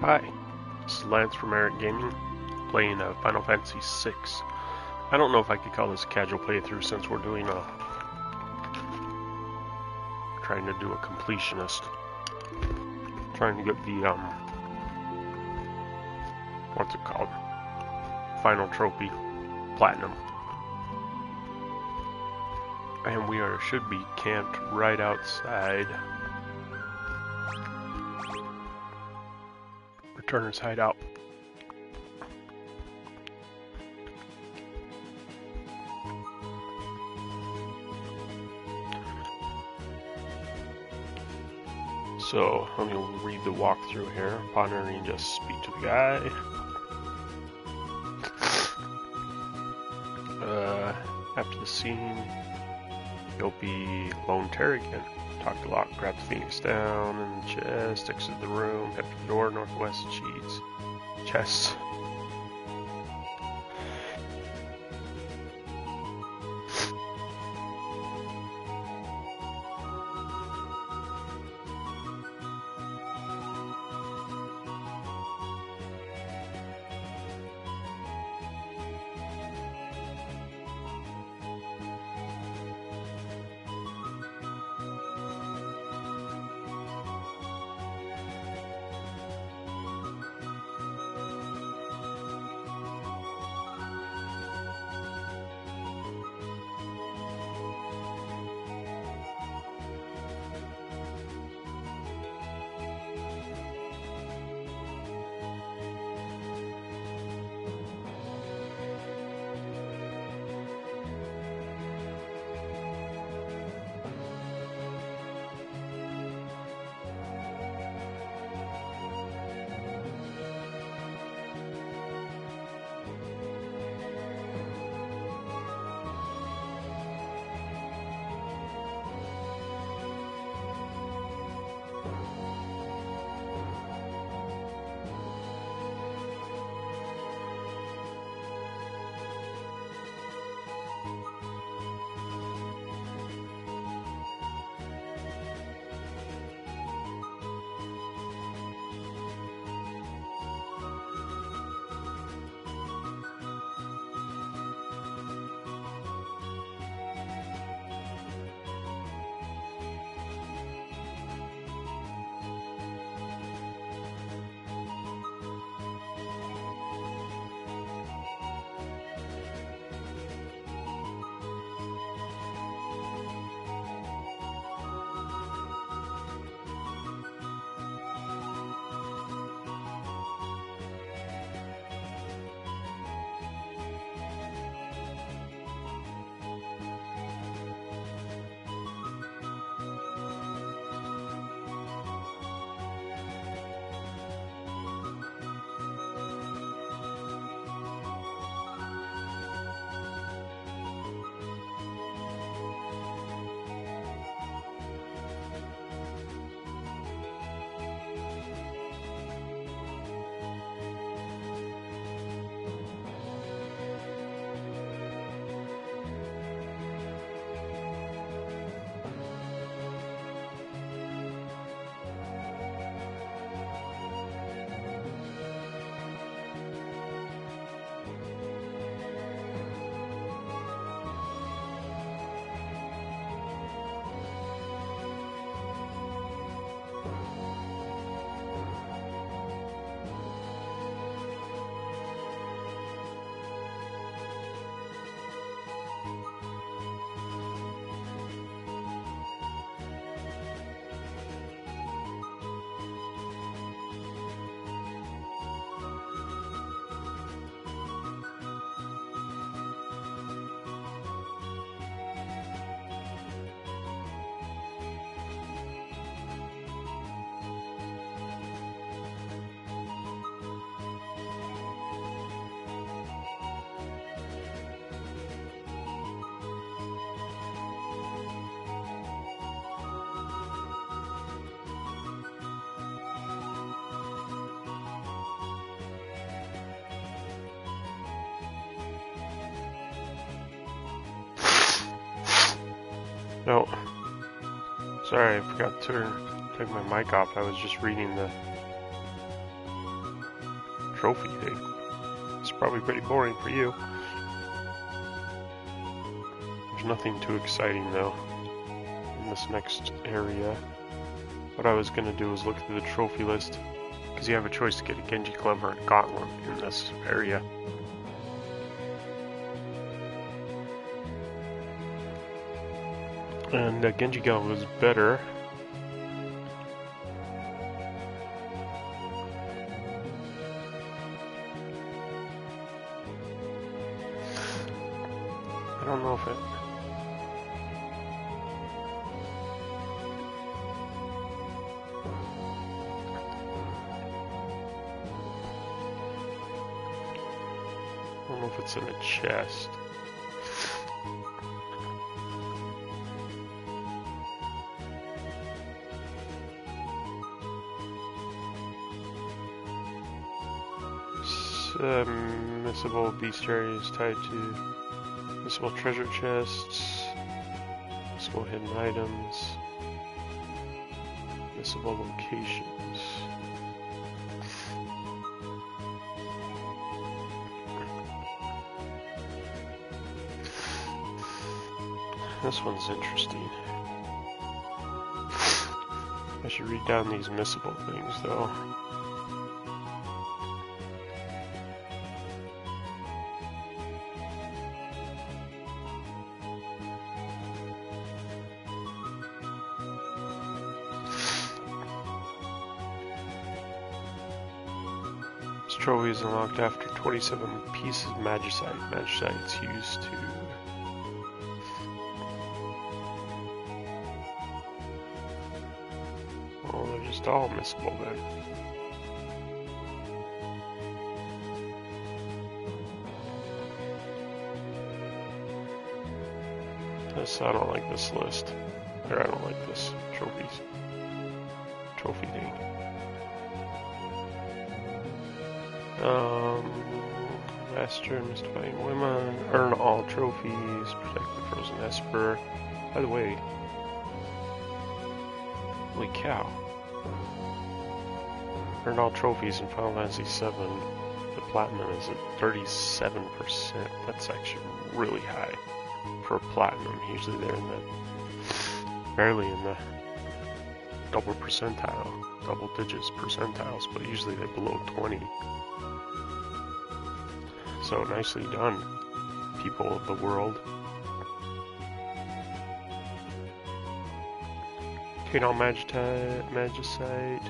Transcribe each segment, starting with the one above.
Hi, this is Lance from Eric Gaming, playing Final Fantasy VI. I don't know if I could call this a casual playthrough since we're trying to do a completionist. Trying to get the, what's it called? Final trophy, platinum. And we should be camped right outside Returner's hideout. So let me read the walkthrough here. Upon entering, just speak to the guy. After the scene, you'll be Lone Terrigan. Talk to Locke, grab the Phoenix down in the chest, exit the room, head for the door, northwest cheats. Chest. No. Sorry, I forgot to take my mic off. I was just reading the trophy thing. It's probably pretty boring for you. There's nothing too exciting though in this next area. What I was gonna do is look through the trophy list, because you have a choice to get a Genji Clem or a Gauntlet in this area. And Genji Gal was better. I don't know if it... I don't know if it's in a chest. Missable bestiaries tied to missable treasure chests, missable hidden items, missable locations. This one's interesting. I should read down these missable things though. Trophy is unlocked after 27 pieces of magicite. Magicite's used to... Well, they're just all missable then. I don't like this list. Or I don't like this trophy thing. Master mystifying women, earn all trophies, protect the frozen Esper. By the way, holy cow. Earn all trophies in Final Fantasy VII. The platinum is at 37%. That's actually really high for platinum. Usually they're in the, barely in the double digits percentiles, but usually they're below 20. So nicely done, people of the world. Obtain all magicite.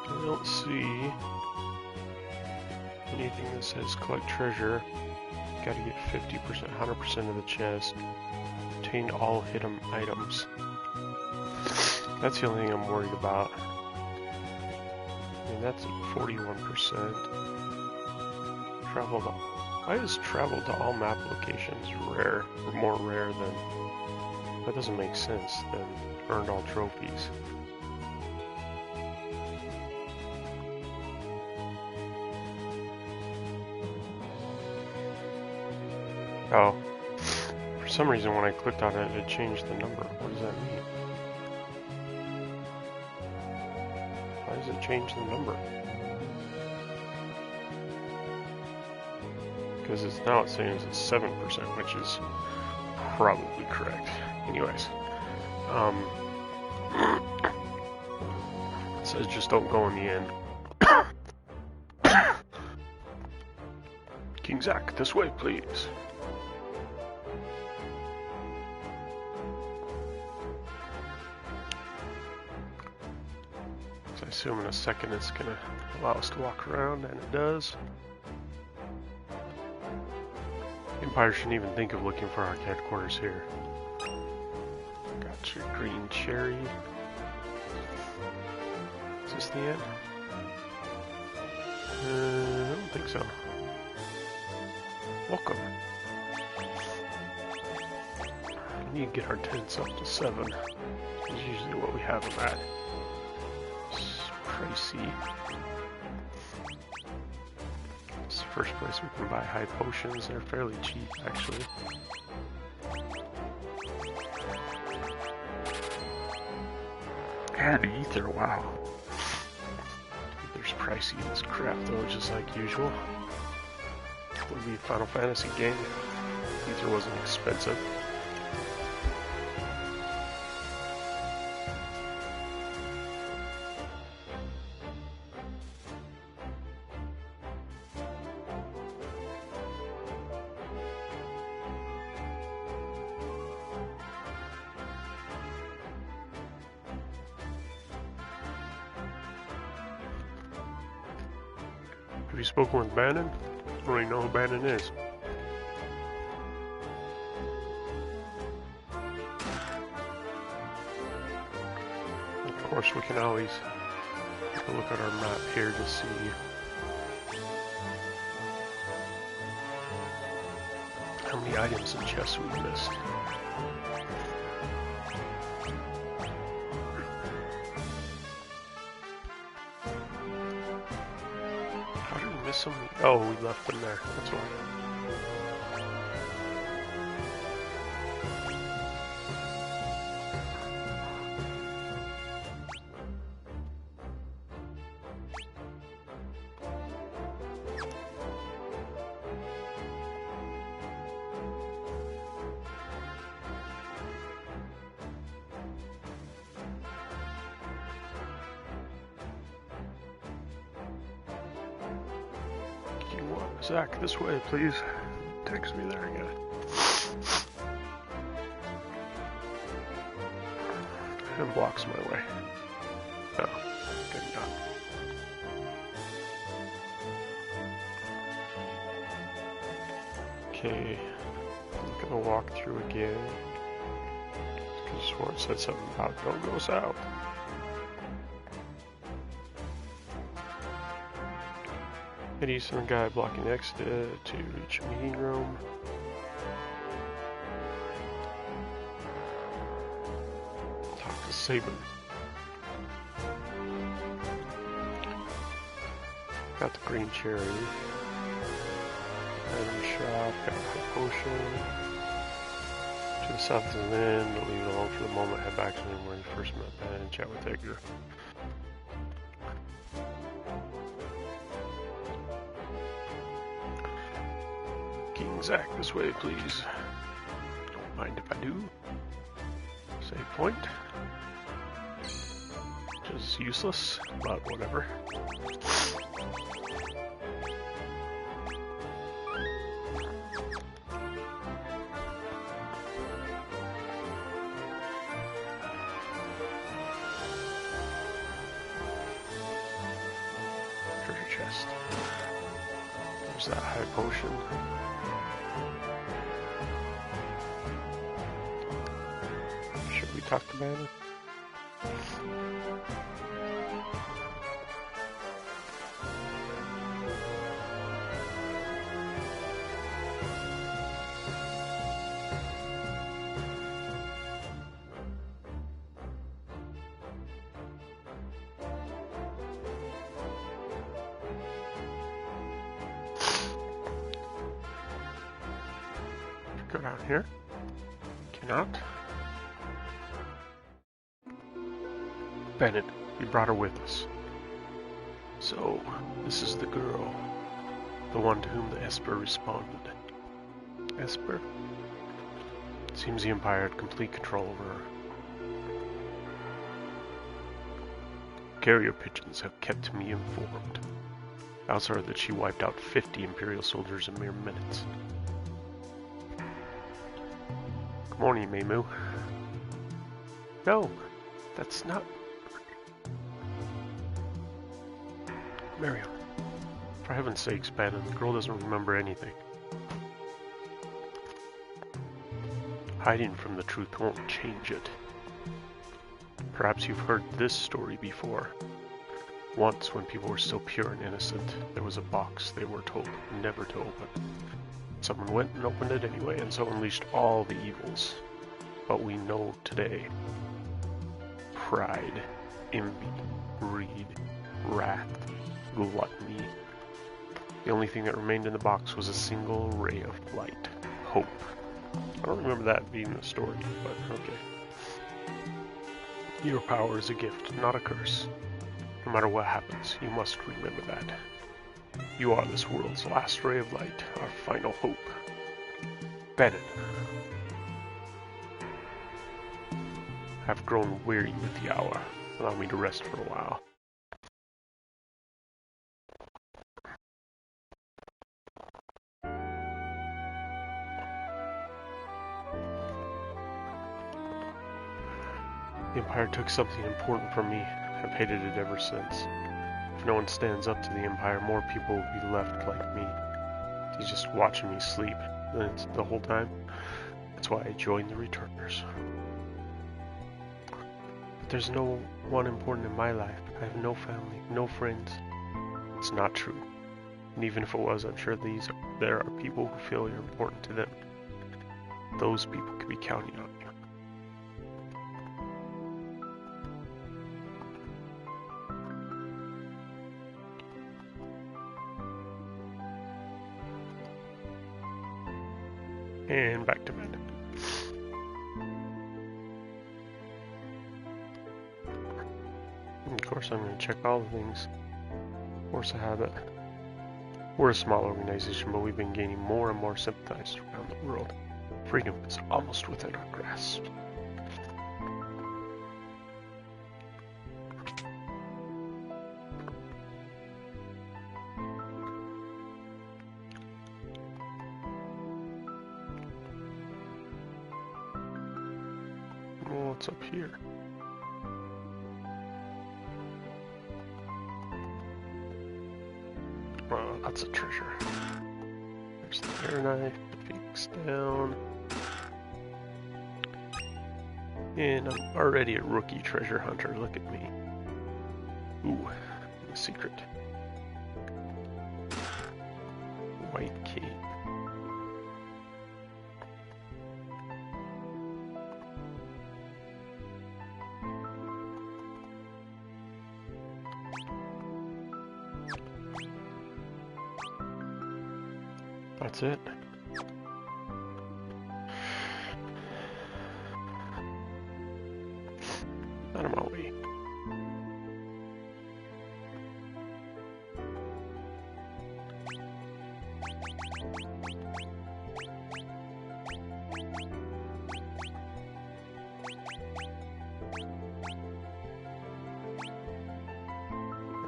I don't see anything that says collect treasure. Gotta get 50%, 100% of the chest. Obtain all hidden items. That's the only thing I'm worried about. I mean, that's at 41%. Travel to... Why is travel to all map locations rare, or more rare than... That doesn't make sense than earned all trophies. Oh, for some reason when I clicked on it, it changed the number. What does that mean? Why does it change the number? Because it's now saying it's 7%, which is probably correct. Anyways, it says just don't go in the end. King Zach, this way, please. So I assume in a second it's gonna allow us to walk around, and it does. Empire shouldn't even think of looking for our headquarters here. Got your green cherry. Is this the end? I don't think so. Welcome. We need to get our tents up to 7. This is usually what we have them at. It's pricey. the first place we can buy high potions. They're fairly cheap, actually. And ether, wow. Ether's pricey as crap though, just like usual. It would be a Final Fantasy game. Ether wasn't expensive. Have you spoken with Bannon? I don't even know who Bannon is. Of course, we can always take a look at our map here to see how many items and chests we missed. How did we miss so many? Oh, we left them there. That's why. Zach, this way, please. Text me there again. And blocks my way. Oh, good enough. Okay, I'm gonna walk through again. Because Swart said something about don't go south. Eddie, some guy blocking exit to reach a meeting room. Talk to Saban. Got the green cherry. Item shop, got a high potion. To the south of the inn, but leave it alone for the moment. Head back to the room where you first met Ben and chat with Edgar. Zach, this way, please. Don't mind if I do. Save point. Which is useless, but whatever. Treasure chest. There's that high potion. Talk to Bannon. Go down here. Cannot. Bennett, we brought her with us. So, this is the girl. The one to whom the Esper responded. Esper? It seems the Empire had complete control over her. Carrier pigeons have kept me informed. Odds are that she wiped out 50 Imperial soldiers in mere minutes. Good morning, Meimu. No, that's not... Marion, for heaven's sakes, Bannon, the girl doesn't remember anything. Hiding from the truth won't change it. Perhaps you've heard this story before. Once, when people were still pure and innocent, there was a box they were told never to open. Someone went and opened it anyway, and so unleashed all the evils. But we know today. Pride, envy, greed, wrath, gluttony. The only thing that remained in the box was a single ray of light. Hope. I don't remember that being the story, but okay. Your power is a gift, not a curse. No matter what happens, you must remember that. You are this world's last ray of light, our final hope. Bennett. I've grown weary with the hour. Allow me to rest for a while. The Empire took something important from me. I've hated it ever since. If no one stands up to the Empire, more people will be left like me. He's just watching me sleep the whole time. That's why I joined the Returners. But there's no one important in my life. I have no family, no friends. It's not true. And even if it was, I'm sure there are people who feel you're important to them. Those people could be counting on you. And back to bed. And of course I'm going to check all the things. Force a habit. We're a small organization, but we've been gaining more and more sympathizers around the world. Freedom is almost within our grasp. What's up here? Oh, that's a treasure. There's the air knife, the peaks down. And I'm already a rookie treasure hunter, look at me. Ooh, the secret. White cape. That's it. Out of my way.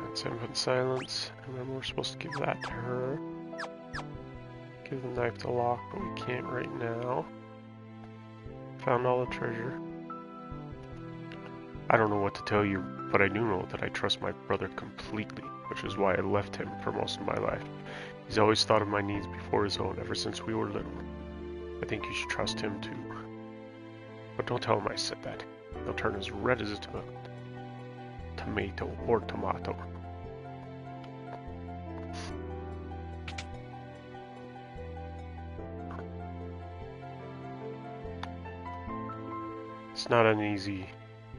That's infant silence, and then we're supposed to give that to her. Give the knife to Locke, but we can't right now. Found all the treasure. I don't know what to tell you, but I do know that I trust my brother completely, which is why I left him for most of my life. He's always thought of my needs before his own ever since we were little. I think you should trust him too. But don't tell him I said that. He'll turn as red as a tomato or tomato.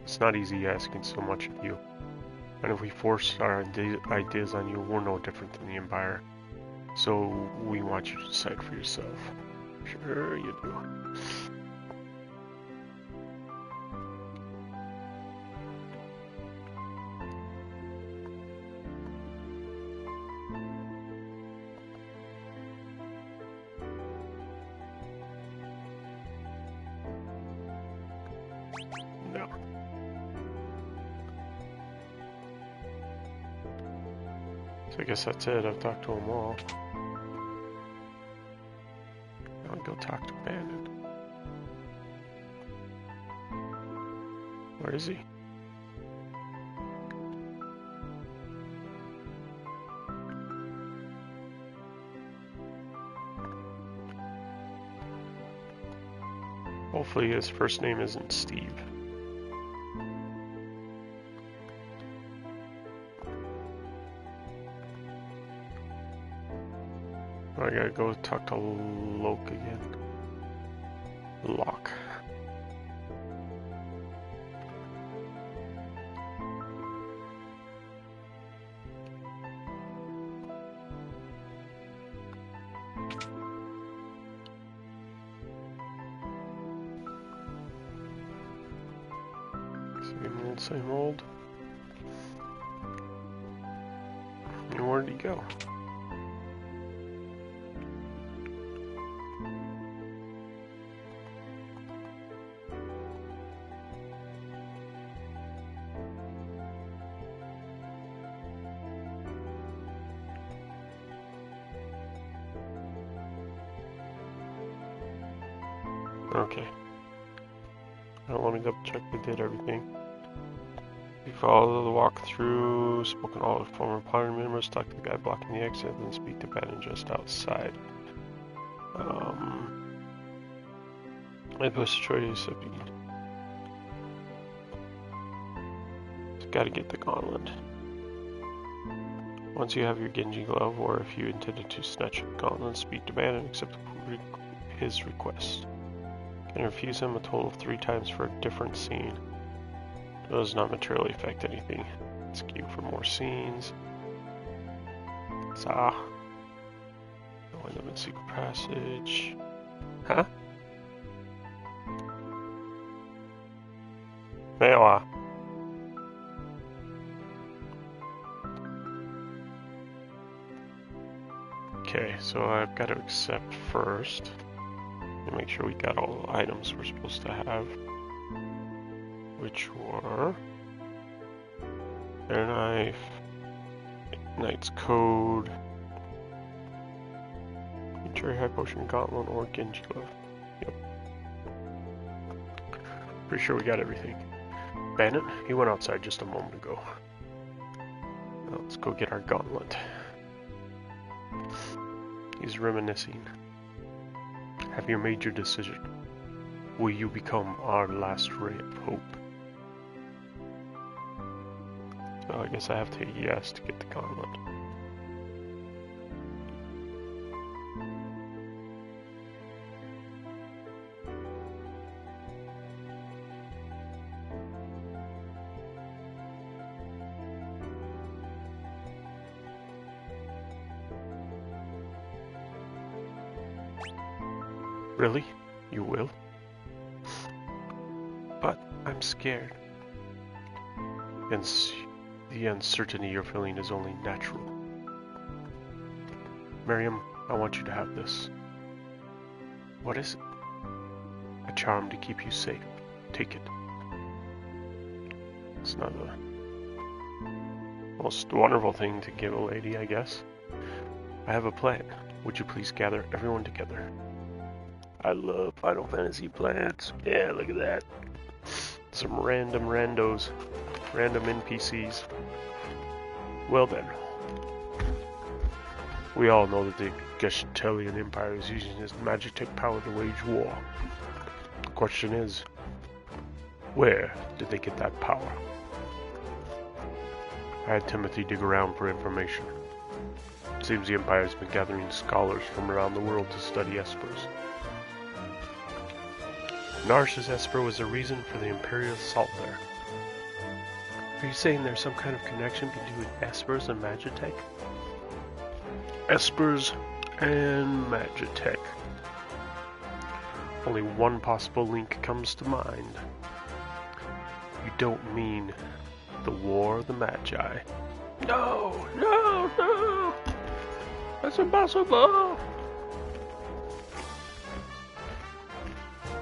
It's not easy asking so much of you. And if we force our ideas on you, we're no different than the Empire. So we want you to decide for yourself. Sure you do. No. So I guess that's it. I've talked to them all. I'll go talk to Bandon. Where is he? Hopefully his first name isn't Steve. I gotta go talk to Locke again. Locke. Same old. And where did he go? Okay. I don't want to double check we did everything. We follow the walkthrough, spoke to all the former party members, talk to the guy blocking the exit, then speak to Bannon just outside. I pushed the choice of gotta get the gauntlet. Once you have your Genji glove, or if you intended to snatch the gauntlet, speak to Bannon and accept his request. Can refuse him a total of 3 times for a different scene. It does not materially affect anything. Let's queue for more scenes. Going up in secret passage. Huh? Mewa. Okay, so I've got to accept first. And make sure we got all the items we're supposed to have. Which were air knife, knight's code, cherry high potion gauntlet, or Genji glove. Yep. Pretty sure we got everything. Bandit, he went outside just a moment ago. Now let's go get our gauntlet. He's reminiscing. Have you made your decision? Will you become our last ray of hope? So I guess I have to hit yes to get the gauntlet. Really? You will? But I'm scared. And the uncertainty you're feeling is only natural. Miriam, I want you to have this. What is it? A charm to keep you safe. Take it. It's not the most wonderful thing to give a lady, I guess. I have a plan. Would you please gather everyone together? I love Final Fantasy plans. Yeah, look at that. Some random randos. Random NPCs. Well then. We all know that the Gestelian Empire is using its Magitech power to wage war. The question is, where did they get that power? I had Timothy dig around for information. It seems the Empire has been gathering scholars from around the world to study espers. Narsh's esper was the reason for the Imperial assault there. Are you saying there's some kind of connection between espers and Magitech? Espers and Magitech. Only one possible link comes to mind. You don't mean the War of the Magi? No, no, no! That's impossible!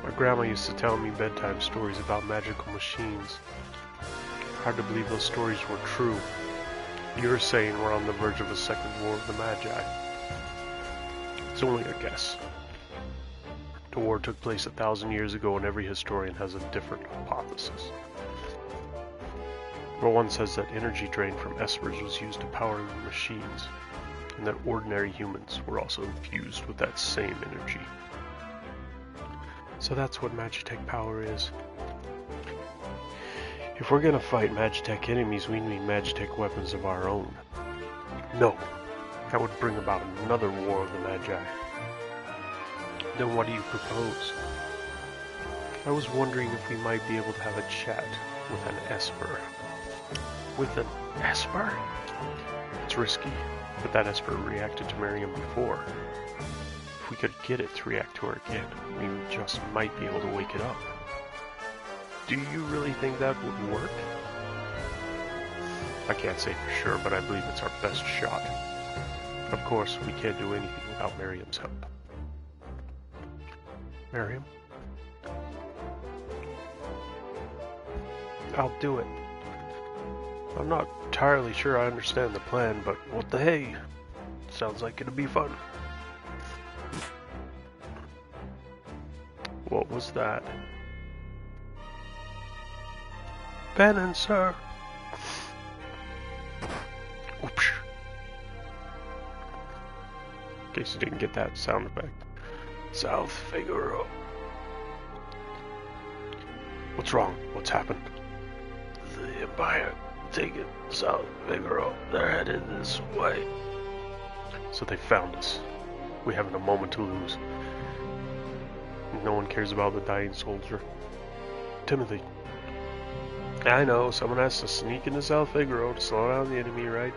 My grandma used to tell me bedtime stories about magical machines. Hard to believe those stories were true. You're saying we're on the verge of a second War of the Magi. It's only a guess. The war took place 1,000 years ago and every historian has a different hypothesis. But one says that energy drained from espers was used to power the machines, and that ordinary humans were also infused with that same energy. So that's what Magitech power is. If we're gonna fight Magitech enemies, we need Magitech weapons of our own. No, that would bring about another War of the Magi. Then what do you propose? I was wondering if we might be able to have a chat with an esper. With an esper? It's risky, but that esper reacted to Miriam before. if we could get it to react to her again, we just might be able to wake it up. Do you really think that would work? I can't say for sure, but I believe it's our best shot. Of course, we can't do anything without Miriam's help. Miriam? I'll do it. I'm not entirely sure I understand the plan, but what the hey? Sounds like it'll be fun. What was that? Bannon, sir. Oops. In case you didn't get that sound effect. South Figaro. What's wrong? What's happened? The Empire taken South Figaro. They're headed this way. So they found us. We haven't a moment to lose. No one cares about the dying soldier. Timothy. I know, someone has to sneak into South Figaro to slow down the enemy, right?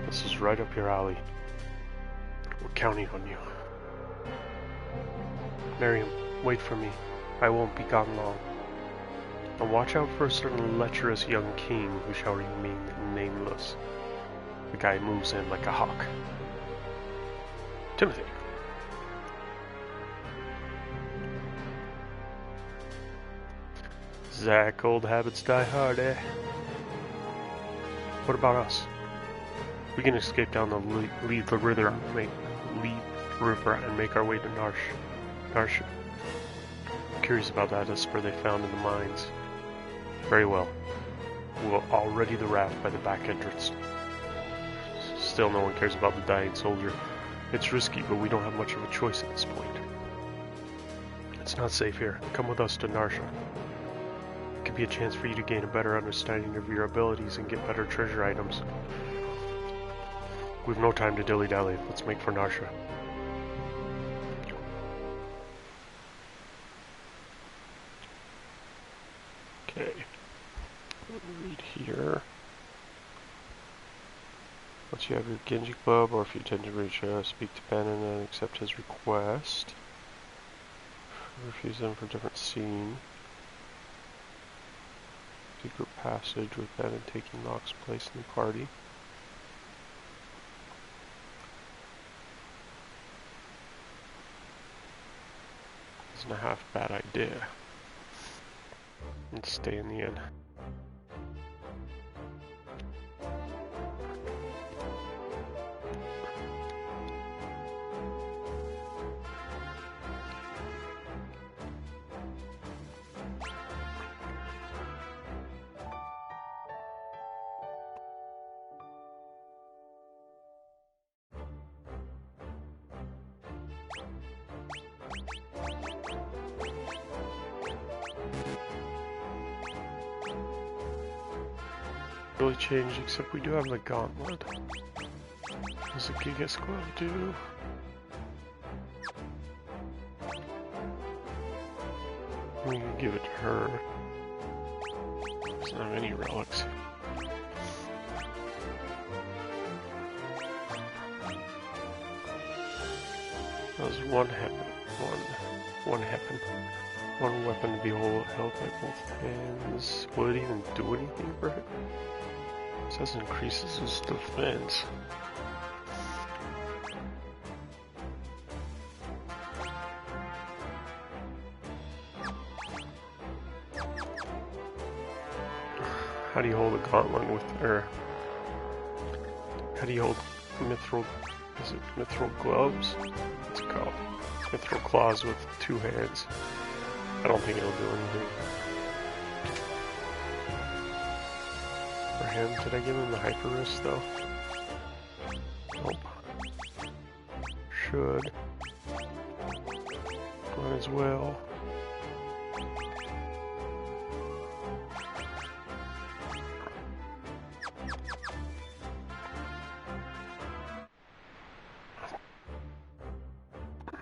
This is right up your alley. We're counting on you. Miriam, wait for me. I won't be gone long. And watch out for a certain lecherous young king who shall remain nameless. The guy moves in like a hawk. Timothy. Zach, old habits die hard, eh? What about us? We can escape down the lead river and make our way to Narsha. I'm curious about that esper they found in the mines. Very well. I'll ready the raft by the back entrance. Still, no one cares about the dying soldier. It's risky, but we don't have much of a choice at this point. It's not safe here. Come with us to Narsha. It could be a chance for you to gain a better understanding of your abilities and get better treasure items. We've no time to dilly-dally. Let's make for Narsha. Okay. Let me read here. Once you have your Genji Club, or if you tend to reach out, speak to Bannon and accept his request. Refuse them for a different scene. Secret passage with Bannon taking Locke's place in the party. Isn't a half bad idea. Let's stay in the inn. Really changed, except we do have the gauntlet. What does the Gigas glove do? We can give it to her. Doesn't have any relics. That was one weapon to be held by both hands. Will it even do anything for him? It says increases his defense. How do you hold a gauntlet with, or how do you hold mithril? Is it mithril gloves? What's it called? Mithril claws with two hands. I don't think it'll do anything. For him, did I give him the hyper wrist though? Nope. Should. Might as well.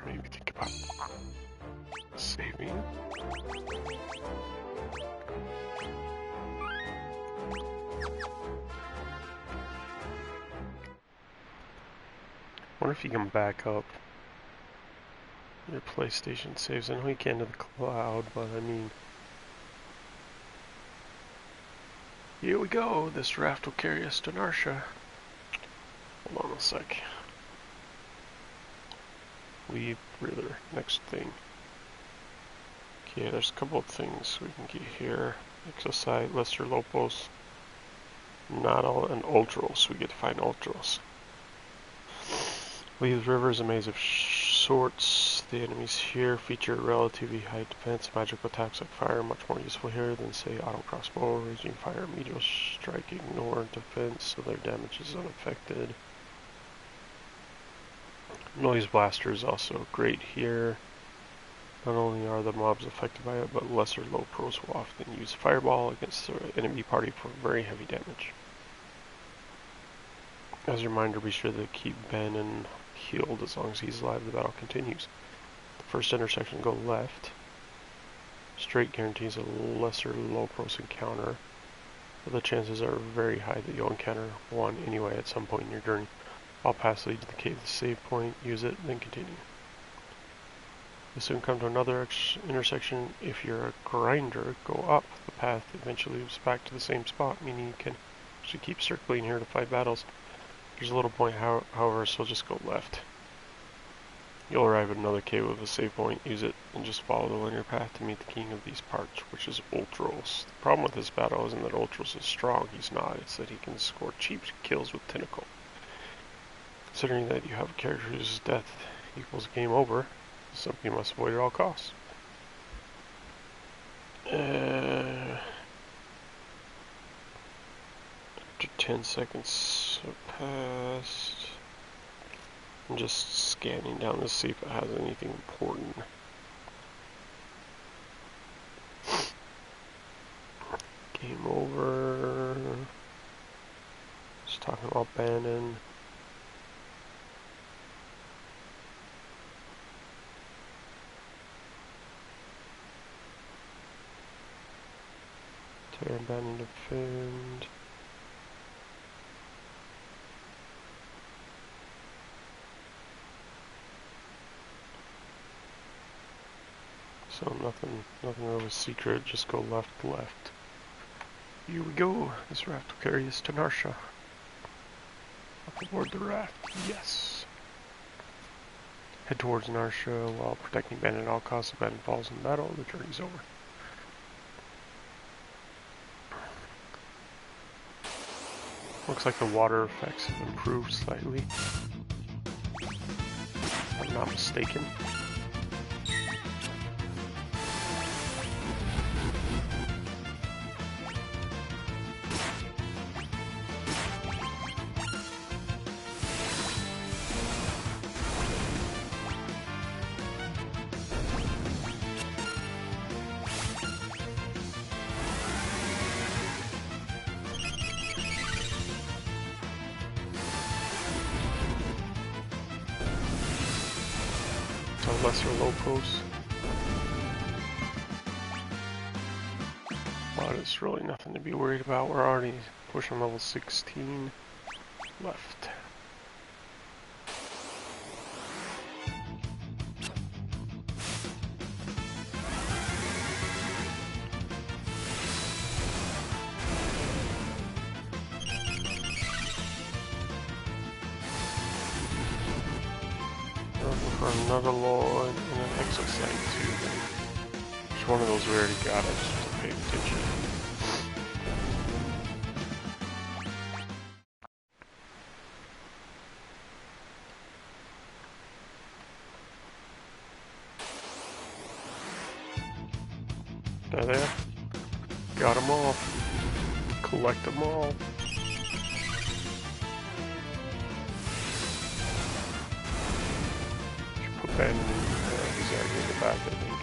Maybe think about saving. Wonder if you can back up. your PlayStation saves. I know you can't to the cloud, but I mean, here we go. This raft will carry us to Narsha. Hold on a sec. Leave breather. Next thing. Okay, there's a couple of things we can get here. Exosite, Lesser Lopos. Not all, and Ultros. We get to find Ultros. Leaves River is a maze of sorts. The enemies here feature relatively high defense, magical attacks like fire, much more useful here than say auto crossbow, raging fire, meteor strike, ignore defense, so their damage is unaffected. Noise Blaster is also great here. Not only are the mobs affected by it, but lesser low pros will often use Fireball against the enemy party for very heavy damage. As a reminder, be sure to keep Ben healed as long as he's alive. The battle continues. The first intersection, go left. Straight guarantees a lesser low pros encounter, but the chances are very high that you'll encounter one anyway at some point in your journey. All paths lead to the cave, the save point, use it, then continue. You'll soon come to another intersection. If you're a grinder, go up. The path eventually leads back to the same spot, meaning you can actually keep circling here to fight battles. There's a little point, however, so just go left. You'll arrive at another cave with a save point, use it, and just follow the linear path to meet the king of these parts, which is Ultros. The problem with this battle isn't that Ultros is strong, he's not. It's that he can score cheap kills with Tentacle. Considering that you have a character whose death equals game over, it's something you must avoid at all costs. After 10 seconds have passed, I'm just scanning down to see if it has anything important. Game over. Just talking about Bannon. Tear Bannon defend. So nothing really secret, just go left. Here we go, this raft will carry us to Narsha. Up aboard the raft, yes. Head towards Narsha while protecting Ben at all costs. If Ben falls in battle, the journey's over. Looks like the water effects have improved slightly, if I'm not mistaken. Lesser low posts. But it's really nothing to be worried about. We're already pushing level 16 left. For another Lord and an Exosite too. Which one of those we already got? I just wasn't paying attention. They're there. Got them all. Collect them all. Ben, he's already in the back, I think.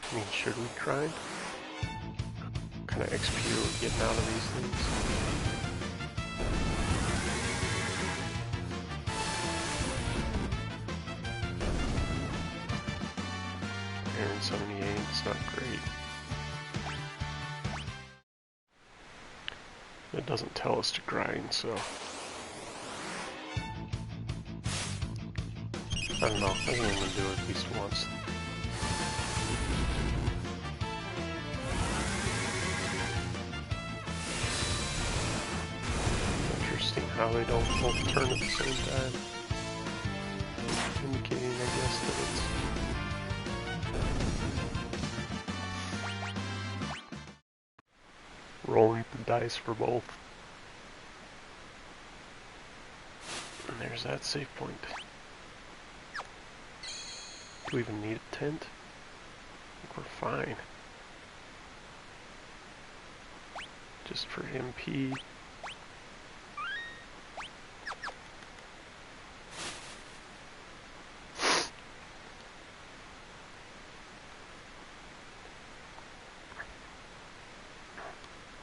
I mean, should we grind? What kind of XP are we getting out of these things? 78, it's not great. It doesn't tell us to grind, so I don't know. I think I'm gonna do it at least once. Interesting how they don't both turn at the same time. Indicating, I guess, that it's rolling the dice for both. And there's that save point. Do we even need a tent? I think we're fine. Just for MP.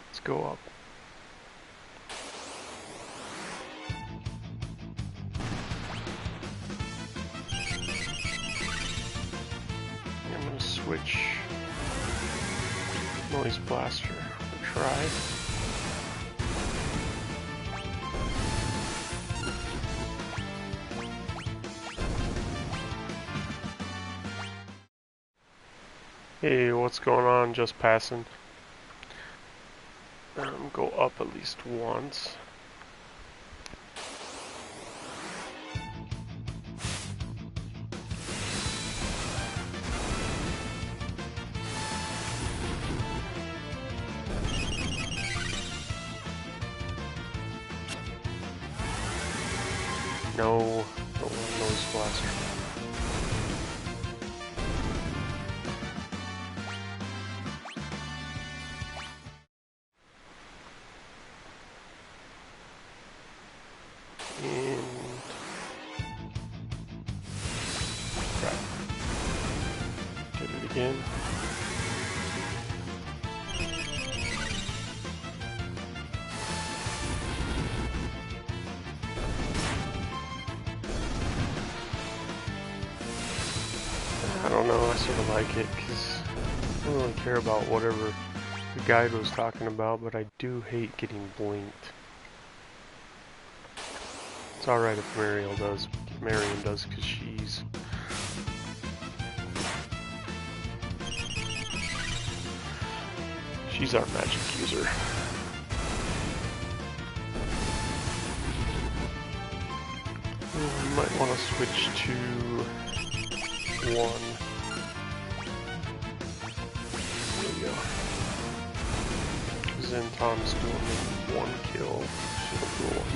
Let's go up. I'm gonna switch Noise Blaster to try. Hey, what's going on? Just passing. Go up at least once. No, don't want Noise Blaster. And crap. Did it again. I don't know, I sort of like it because I don't really care about whatever the guide was talking about, but I do hate getting blinked. It's alright if Marion does because she's our magic user. We might want to switch to one. There we go. Zenton's doing one kill. She'll do one.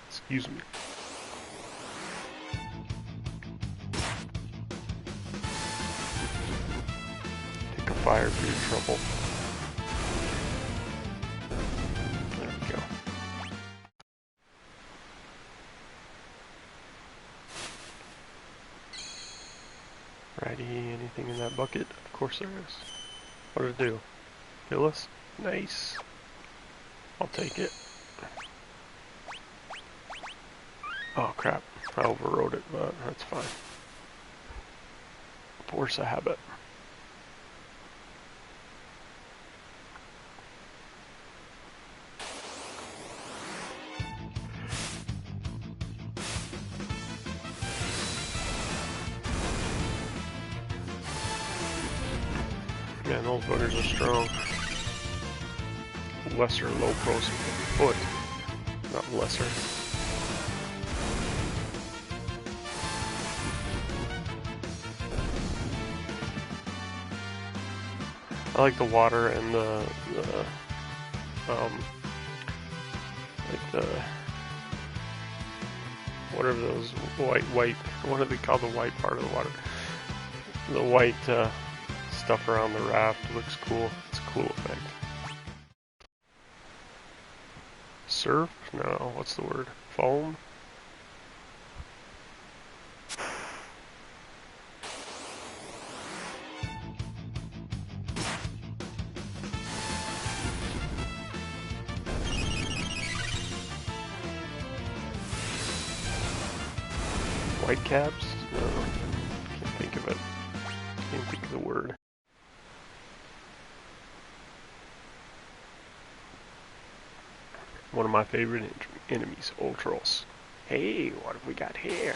Excuse me. Take a fire for your trouble. There we go. Righty, anything in that bucket? Of course there is. What did it do? Kill us? Nice. I'll take it. Oh crap, I overrode it, but that's fine. Force a habit. Man, those buggers are strong. Lesser low pros foot, not lesser. I like the water and the like the whatever those white what do they call the white part of the water? The white stuff around the raft looks cool. It's a cool effect. Surf? No, what's the word? Foam? Whitecaps? No, can't think of it. Can't think of the word. One of my favorite enemies, Ultros. Hey, what have we got here?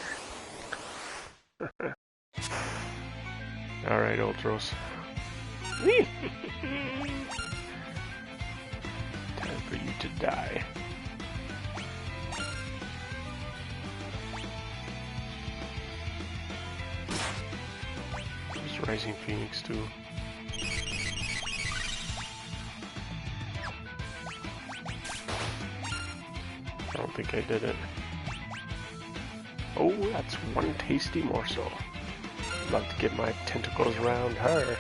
Alright, Ultros. Time for you to die. There's Rising Phoenix too. I don't think I did it. Oh, that's one tasty morsel. Love to get my tentacles around her.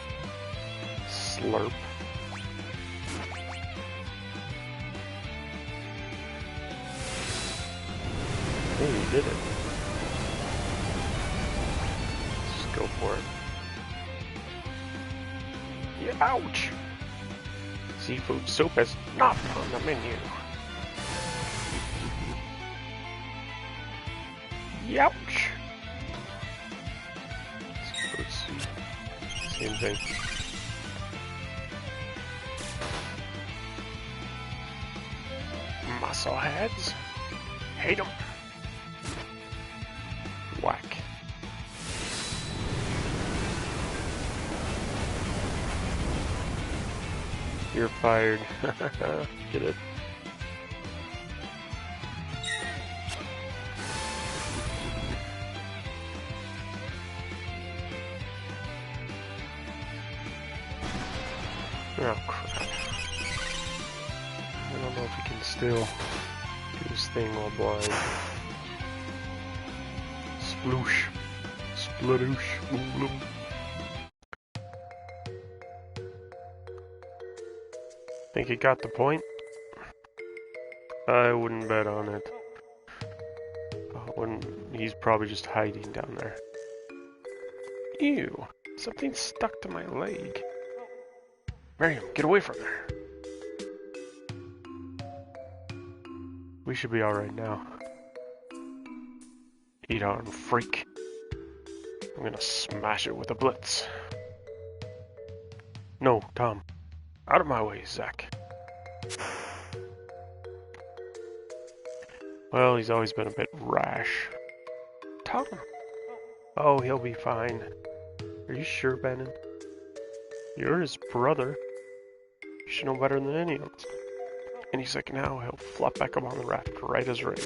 Slurp. Hey, you did it. Let's go for it. Yeah, ouch! Seafood soup is not on the menu. Youch! Let's see. Same thing. Muscle heads. Hate them. Whack. You're fired. Get it? Oh crap. I don't know if we can still do this thing while blind. Sploosh. Sploosh. Boom. Think he got the point? I wouldn't bet on it. He's probably just hiding down there. Ew. Something stuck to my leg. Miriam, get away from there. We should be alright now. Eat on, freak. I'm gonna smash it with a blitz. No, Tom. Out of my way, Zach. Well, he's always been a bit rash. Tom. Oh, he'll be fine. Are you sure, Bannon? You're his brother. You should know better than any of us. Any second now, he'll flop back up on the raft right as rain.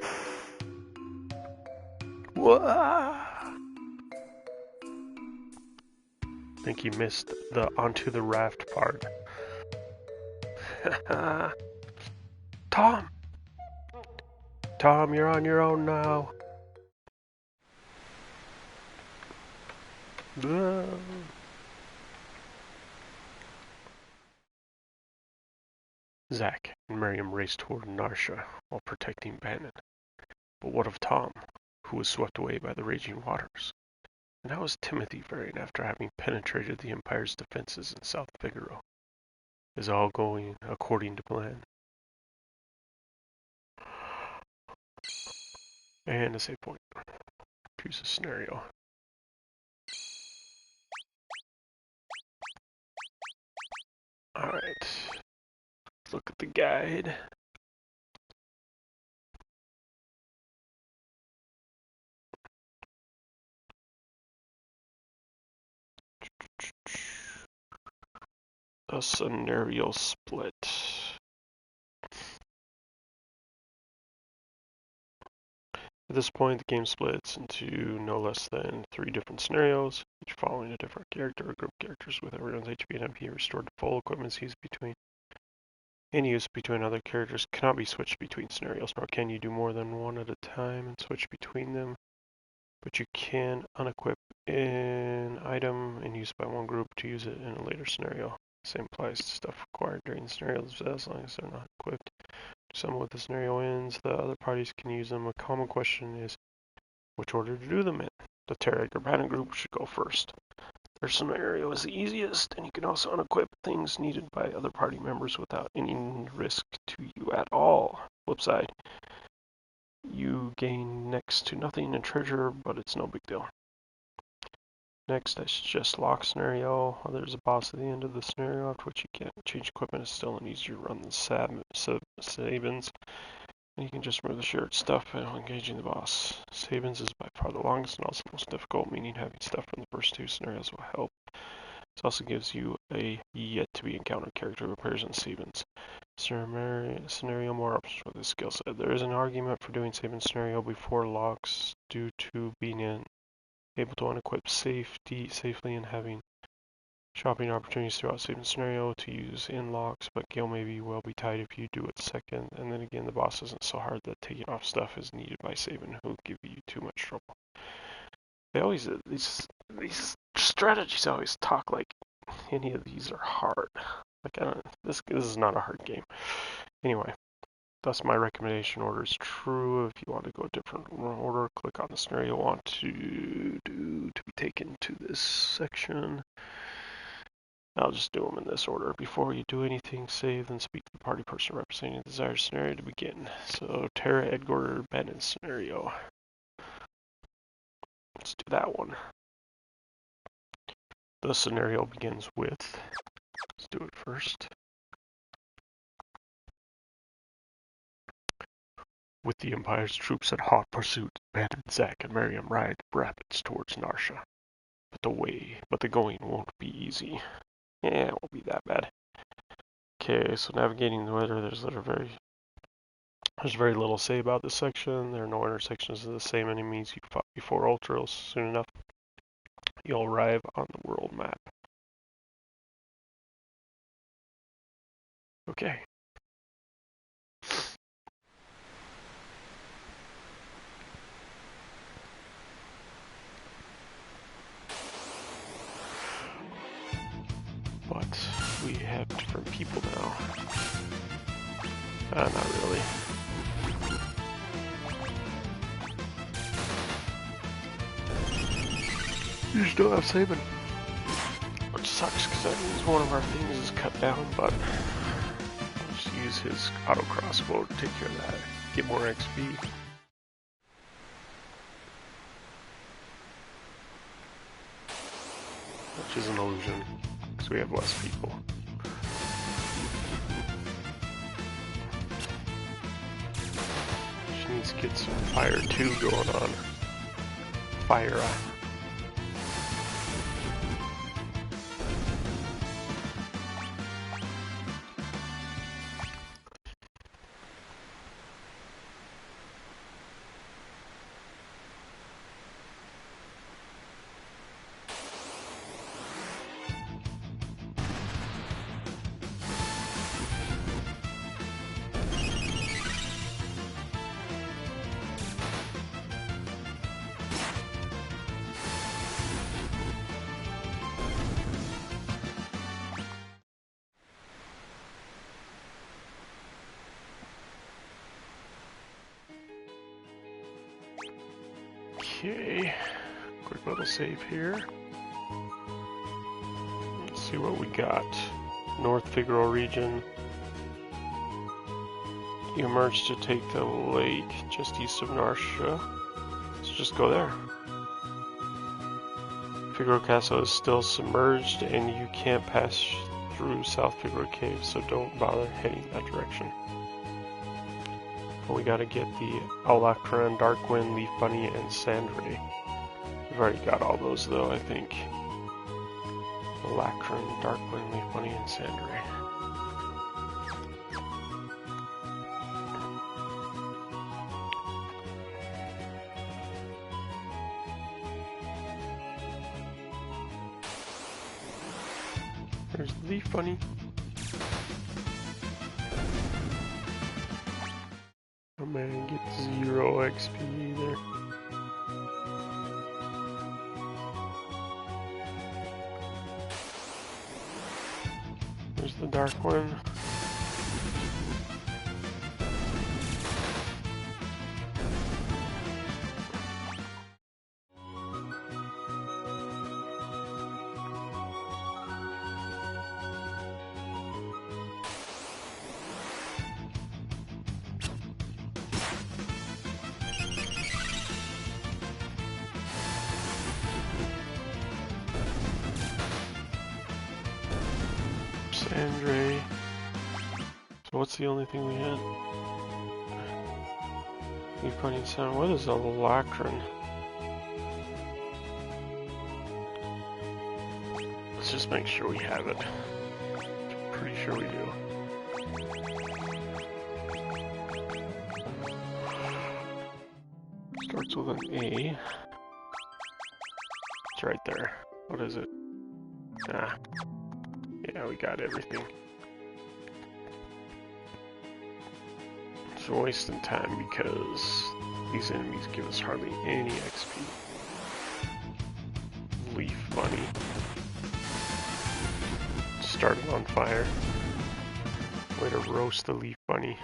Whoa! Think he missed the onto the raft part. Tom! Tom, you're on your own now. Zack and Miriam raced toward Narsha while protecting Bannon. But what of Tom, who was swept away by the raging waters? And how was Timothy faring after having penetrated the Empire's defenses in South Figaro? Is all going according to plan? And a save point. Choose a scenario. Alright. Let's look at the guide. A scenario split. At this point, the game splits into no less than 3 different scenarios, each following a different character or group of characters with everyone's HP and MP restored to full. Equipment used between any use between other characters cannot be switched between scenarios, nor can you do more than one at a time and switch between them. But you can unequip an item and use by one group to use it in a later scenario. The same applies to stuff required during the scenarios as long as they're not equipped. Some with the scenario ends, the other parties can use them. A common question is which order to do them in. The Tereg or Bannon group should go first. Their scenario is the easiest, and you can also unequip things needed by other party members without any risk to you at all. Flip side, You gain next to nothing in treasure, but it's no big deal. Next, I suggest lock scenario. There's a boss at the end of the scenario, after which you can't change equipment. It's still an easier run than Sabins. And you can just remove the shared stuff while engaging the boss. Sabins is by far the longest and also most difficult, meaning having stuff from the first two scenarios will help. It also gives you a yet-to-be-encountered character who appears in Sabins. Scenario more options with this skill set. There is an argument for doing Sabins scenario before locks due to being able to unequip safely and having shopping opportunities throughout Sabins scenario to use in locks, but Gale maybe will be tight if you do it second. And then again, the boss isn't so hard that taking off stuff is needed by Sabin, who give you too much trouble. They always these strategies always talk like any of these are hard. Like I don't, this is not a hard game. Anyway, thus my recommendation order is true. If you want to go a different order, click on the scenario you want to do to be taken to this section. I'll just do them in this order. Before you do anything, save and speak to the party person representing the desired scenario to begin. So Tara, Edgar, Bannon scenario. Let's do that one. The scenario begins with, let's do it first. With the Empire's troops in hot pursuit, Bandit, Zack, and Miriam ride rapids towards Narsha. But the going won't be easy. Yeah, it won't be that bad. Okay, so navigating the weather, there's very little to say about this section. There are no intersections of the same enemies you fought before Ultros. Soon enough, you'll arrive on the world map. Okay. But we have different people now. Not really. You still have Sabin. Which sucks because that means one of our things is cut down, but I'll just use his auto crossbow to take care of that. Get more XP. Which is an illusion, because we have less people. She needs to get some fire 2 going on. Fire. Okay, quick little save here. Let's see what we got. North Figaro region. You emerge to take the lake just east of Narsha. So just go there. Figaro Castle is still submerged and you can't pass through South Figaro Cave, so don't bother heading that direction. We gotta get the Alakran, Darkwind, Leaf Bunny, and Sandray. We've already got all those though, I think. Alakran, Darkwind, Leaf Bunny, and Sandray. There's Leaf Bunny. Oh man, get 0 XP either. There's the dark one. Andre. So what's the only thing we had? Leaf bunny sound. What is a lacron? Let's just make sure we have it. Pretty sure we do. Starts with an A. It's right there. What is it? Ah. Yeah, we got everything. So we're wasting time because these enemies give us hardly any XP. Leaf bunny. Started on fire. Way to roast the leaf bunny.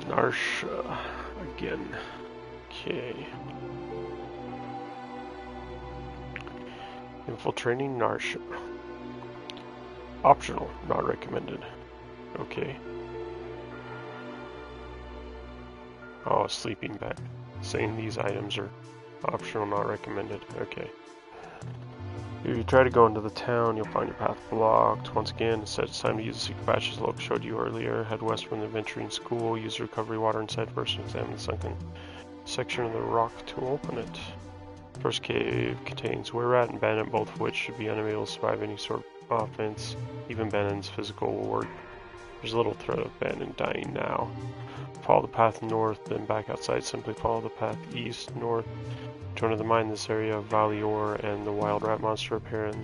Narsha again. Okay. Infiltrating Narsha. Optional, not recommended. Okay. Oh, a sleeping bag. Saying these items are optional, not recommended. Okay. If you try to go into the town, you'll find your path blocked. Once again, it said it's time to use the secret patches Loke showed you earlier. Head west from the adventuring school, use recovery water inside first, and examine the sunken section of the rock to open it. First cave contains Were-Rat and Bandit, both of which should be unable to survive any sort of offense. Even Bandit's physical will work. There's little threat of Bandit dying now. Follow the path north, then back outside. Simply follow the path east, north. To enter the mine in this area of Valior, and the wild rat monster appearing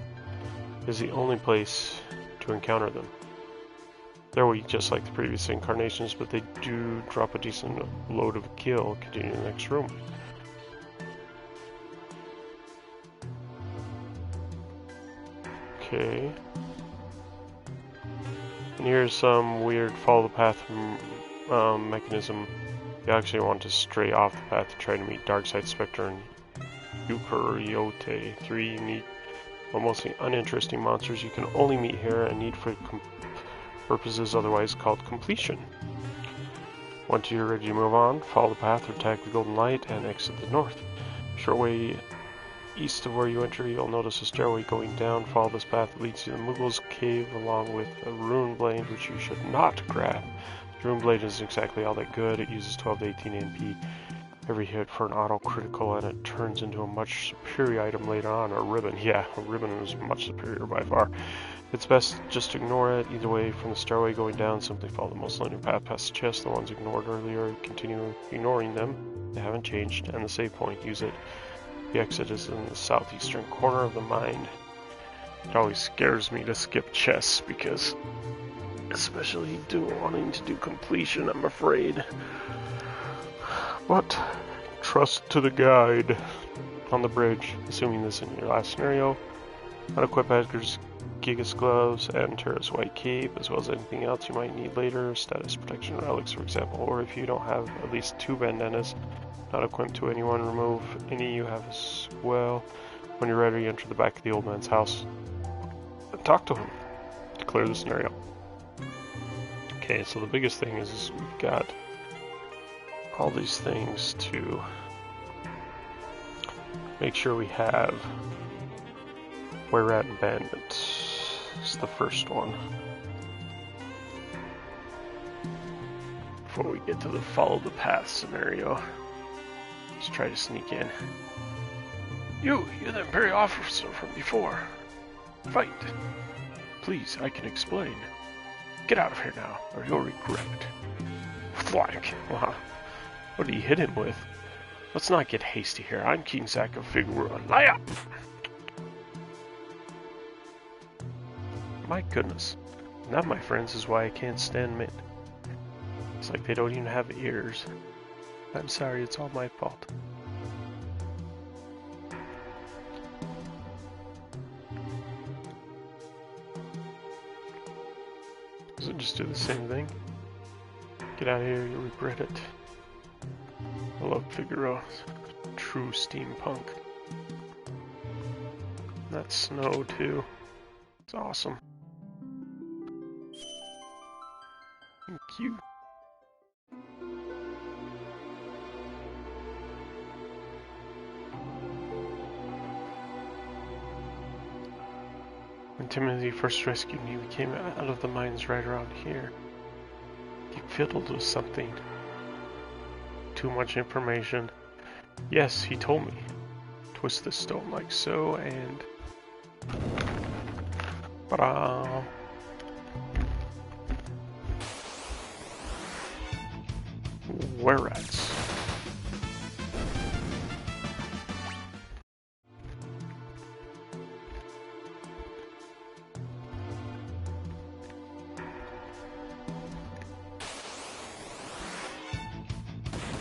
is the only place to encounter them. They're weak just like the previous incarnations, but they do drop a decent load of gil. Continue to the next room. Okay. And here's some weird follow the path mechanism. You actually want to stray off the path to try to meet Darkside Spectre and Eukaryote, 3 unique, but mostly uninteresting monsters you can only meet here and need for purposes otherwise called completion. Once you're ready to move on, follow the path or attack the golden light and exit the north. Short way east of where you enter, you'll notice a stairway going down. Follow this path that leads to the Muggle's cave along with a rune blade, which you should not grab. The rune blade isn't exactly all that good. It uses 12 to 18 MP every hit for an auto critical, and it turns into a much superior item later on. A ribbon. Yeah, a ribbon is much superior by far. It's best just to ignore it. Either way, from the stairway going down, simply follow the most linear path past the chest, the ones ignored earlier. Continue ignoring them. They haven't changed. And the save point, use it. The exit is in the southeastern corner of the mine. It always scares me to skip chests because, especially wanting to do completion, I'm afraid. But trust to the guide on the bridge. Assuming this in your last scenario, unequip Edgar's Gigas gloves and Terra's white cape, as well as anything else you might need later, status protection relics for example, or if you don't have at least 2 bandanas not equipped to anyone, remove any you have as well. When you're ready, enter the back of the old man's house and talk to him to clear the scenario. Okay, so the biggest thing is we've got all these things to make sure we have Were-Rat and Bandit. It's the first one. Before we get to the follow the path scenario, let's try to sneak in. You're the Imperial officer from before. Fight. Please, I can explain. Get out of here now, or you'll regret it. Thwack. Wow. What did he hit him with? Let's not get hasty here. I'm King Zack of Figura. Lie up! My goodness. That, my friends, is why I can't stand men. It's like they don't even have ears. I'm sorry, it's all my fault. Does it just do the same thing? Get out of here, you'll regret it. I love Figaro. True steampunk. That snow too. It's awesome. Thank you. When Timothy first rescued me, we came out of the mines right around here. He fiddled with something. Too much information. Yes, he told me. Twist the stone like so, and... Ta-da! Were rats.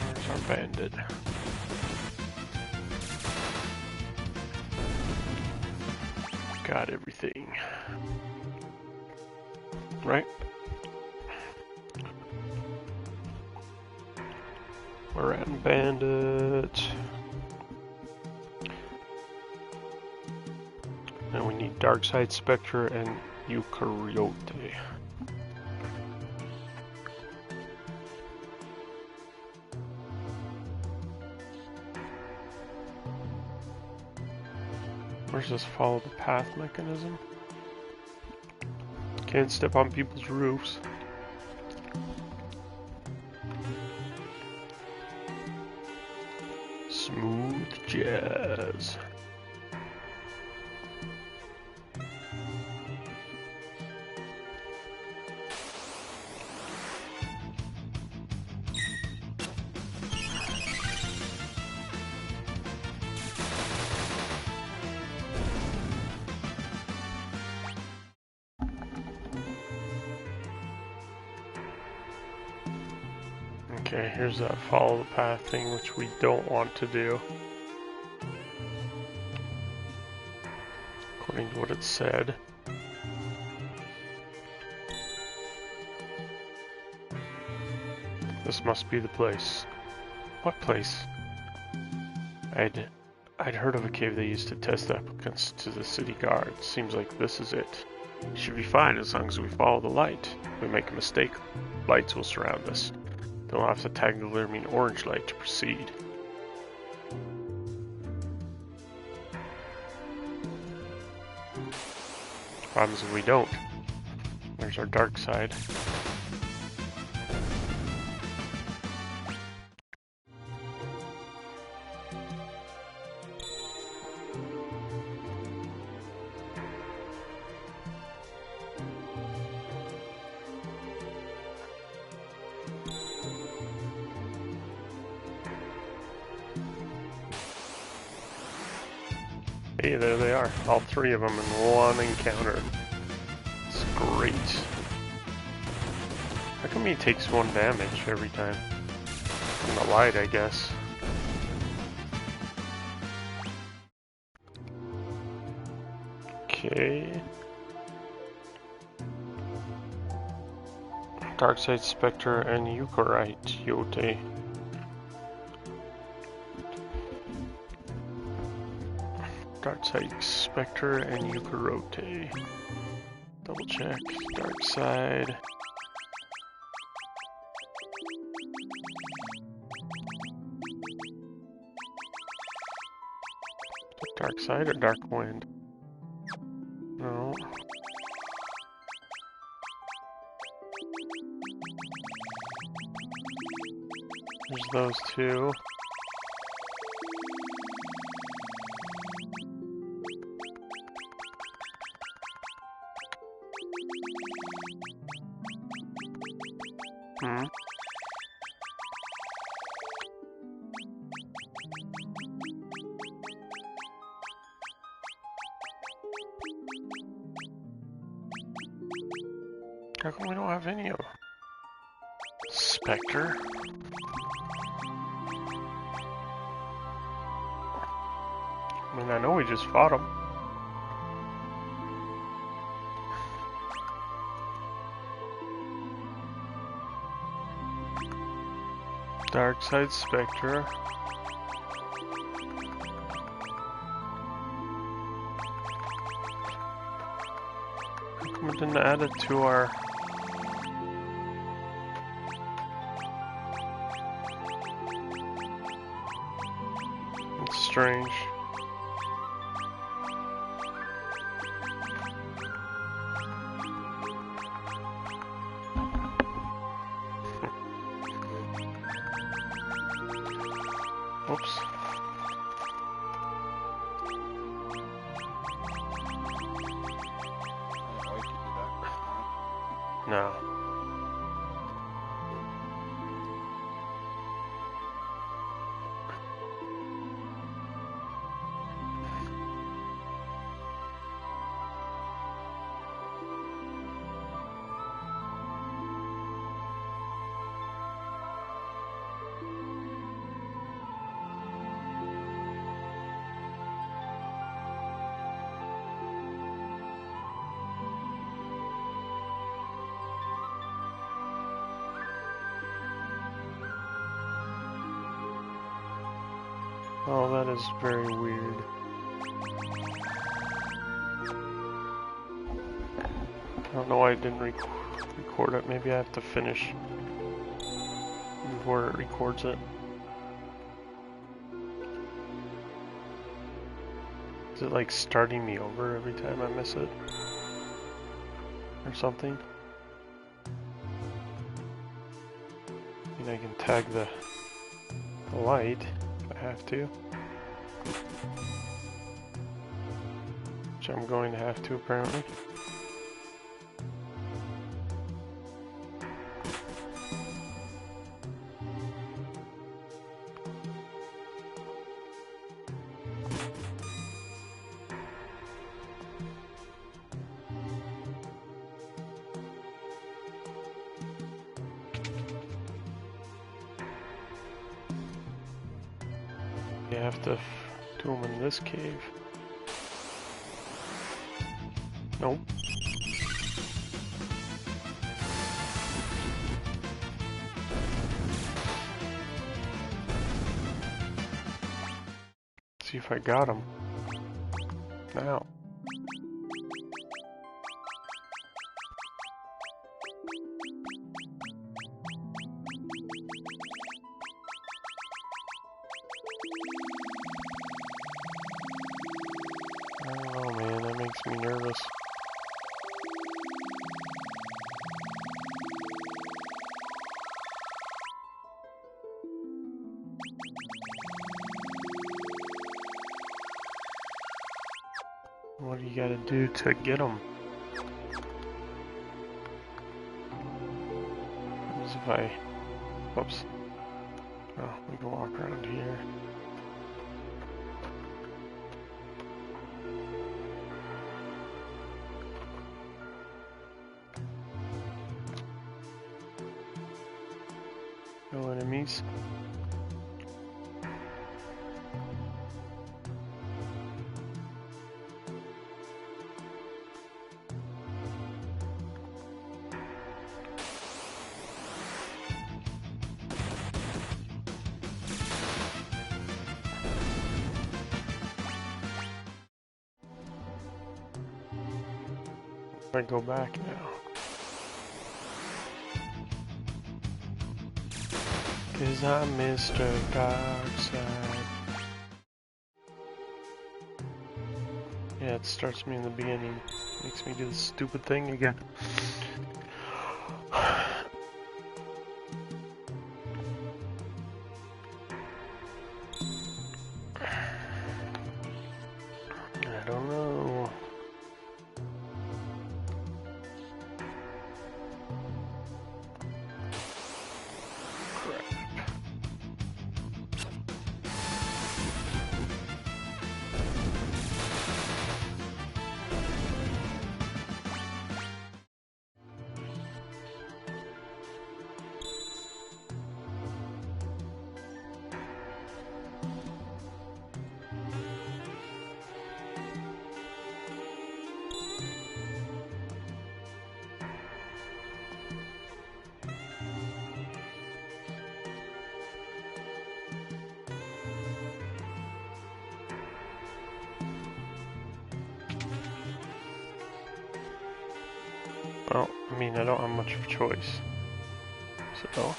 There's our bandit. Got everything. Right? We're at bandit. And we need Darkside Spectre and Eukaryote. Where's this follow the path mechanism? Can't step on people's roofs. Smooth jazz. Okay, here's that follow the path thing, which we don't want to do. According to what it said. This must be the place. What place? I'd heard of a cave they used to test applicants to the city guard. Seems like this is it. It should be fine as long as we follow the light. If we make a mistake, lights will surround us. They'll have to tag the gleaming orange light to proceed. Problems if we don't. There's our dark side. Hey, there they are. All three of them in one encounter. It's great. How come he takes 1 damage every time? From the light, I guess. Okay. Darkside Spectre and Eukaryote. Darkside Spectre and Eukaryote. Double check. Darkside. Darkside or Dark Wind? No. There's those two. Hmm. How come we don't have any of them? Spectre? I mean, I know we just fought him. Darkside Spectre. How come we didn't add it to our... strange. Oops. No. Oh, that is very weird. I don't know why I didn't record it. Maybe I have to finish before it records it. Is it like starting me over every time I miss it? Or something? I mean, I can tag the light if I have to. Which I'm going to have to apparently. You have to do them in this cave. Nope. See if I got him. Now. I don't know, man. That makes me nervous. What do you gotta do to get them? As if I... Whoops. Oh, we can walk around here. No enemies. I go back now. 'Cause I'm Mr. Darkside. Yeah, it starts me in the beginning. Makes me do this stupid thing again. I don't know. Well, I mean, I don't have much of a choice. So,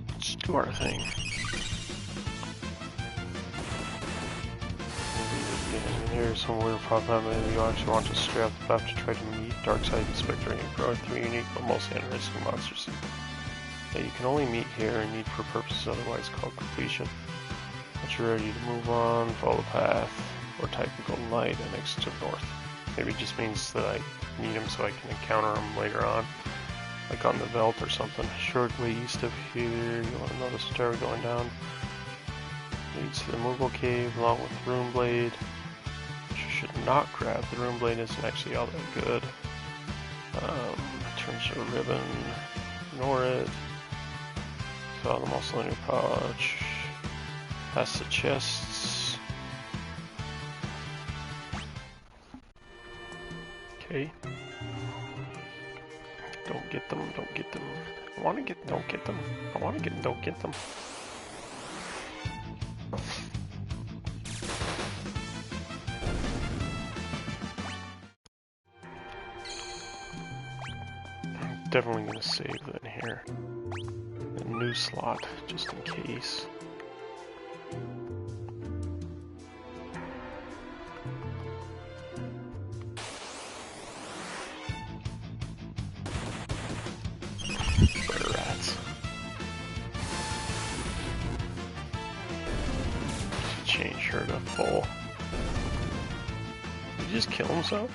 let's do our thing. And here's some weird problem. Maybe you actually want to stray off the path to try to meet Darkside Inspector and grow 3 unique but mostly interesting monsters that you can only meet here and need for purposes otherwise called completion. Once you're ready to move on, follow the path, or type the golden light and exit to the north. Maybe it just means that I need him so I can encounter him later on, like on the Veldt or something. Shortly east of here, you want to notice the tower going down. Leads to the Moogle Cave along with the Rune Blade, which you should not grab. The Rune Blade isn't actually all that good. Turns to a ribbon, ignore it. Saw the muscle in your pouch. Past the chests. Okay. Don't get them, don't get them. I wanna get, don't get them. I wanna get, don't get them. I'm definitely gonna save that here. A new slot, just in case. Change her to full. Did he just kill himself?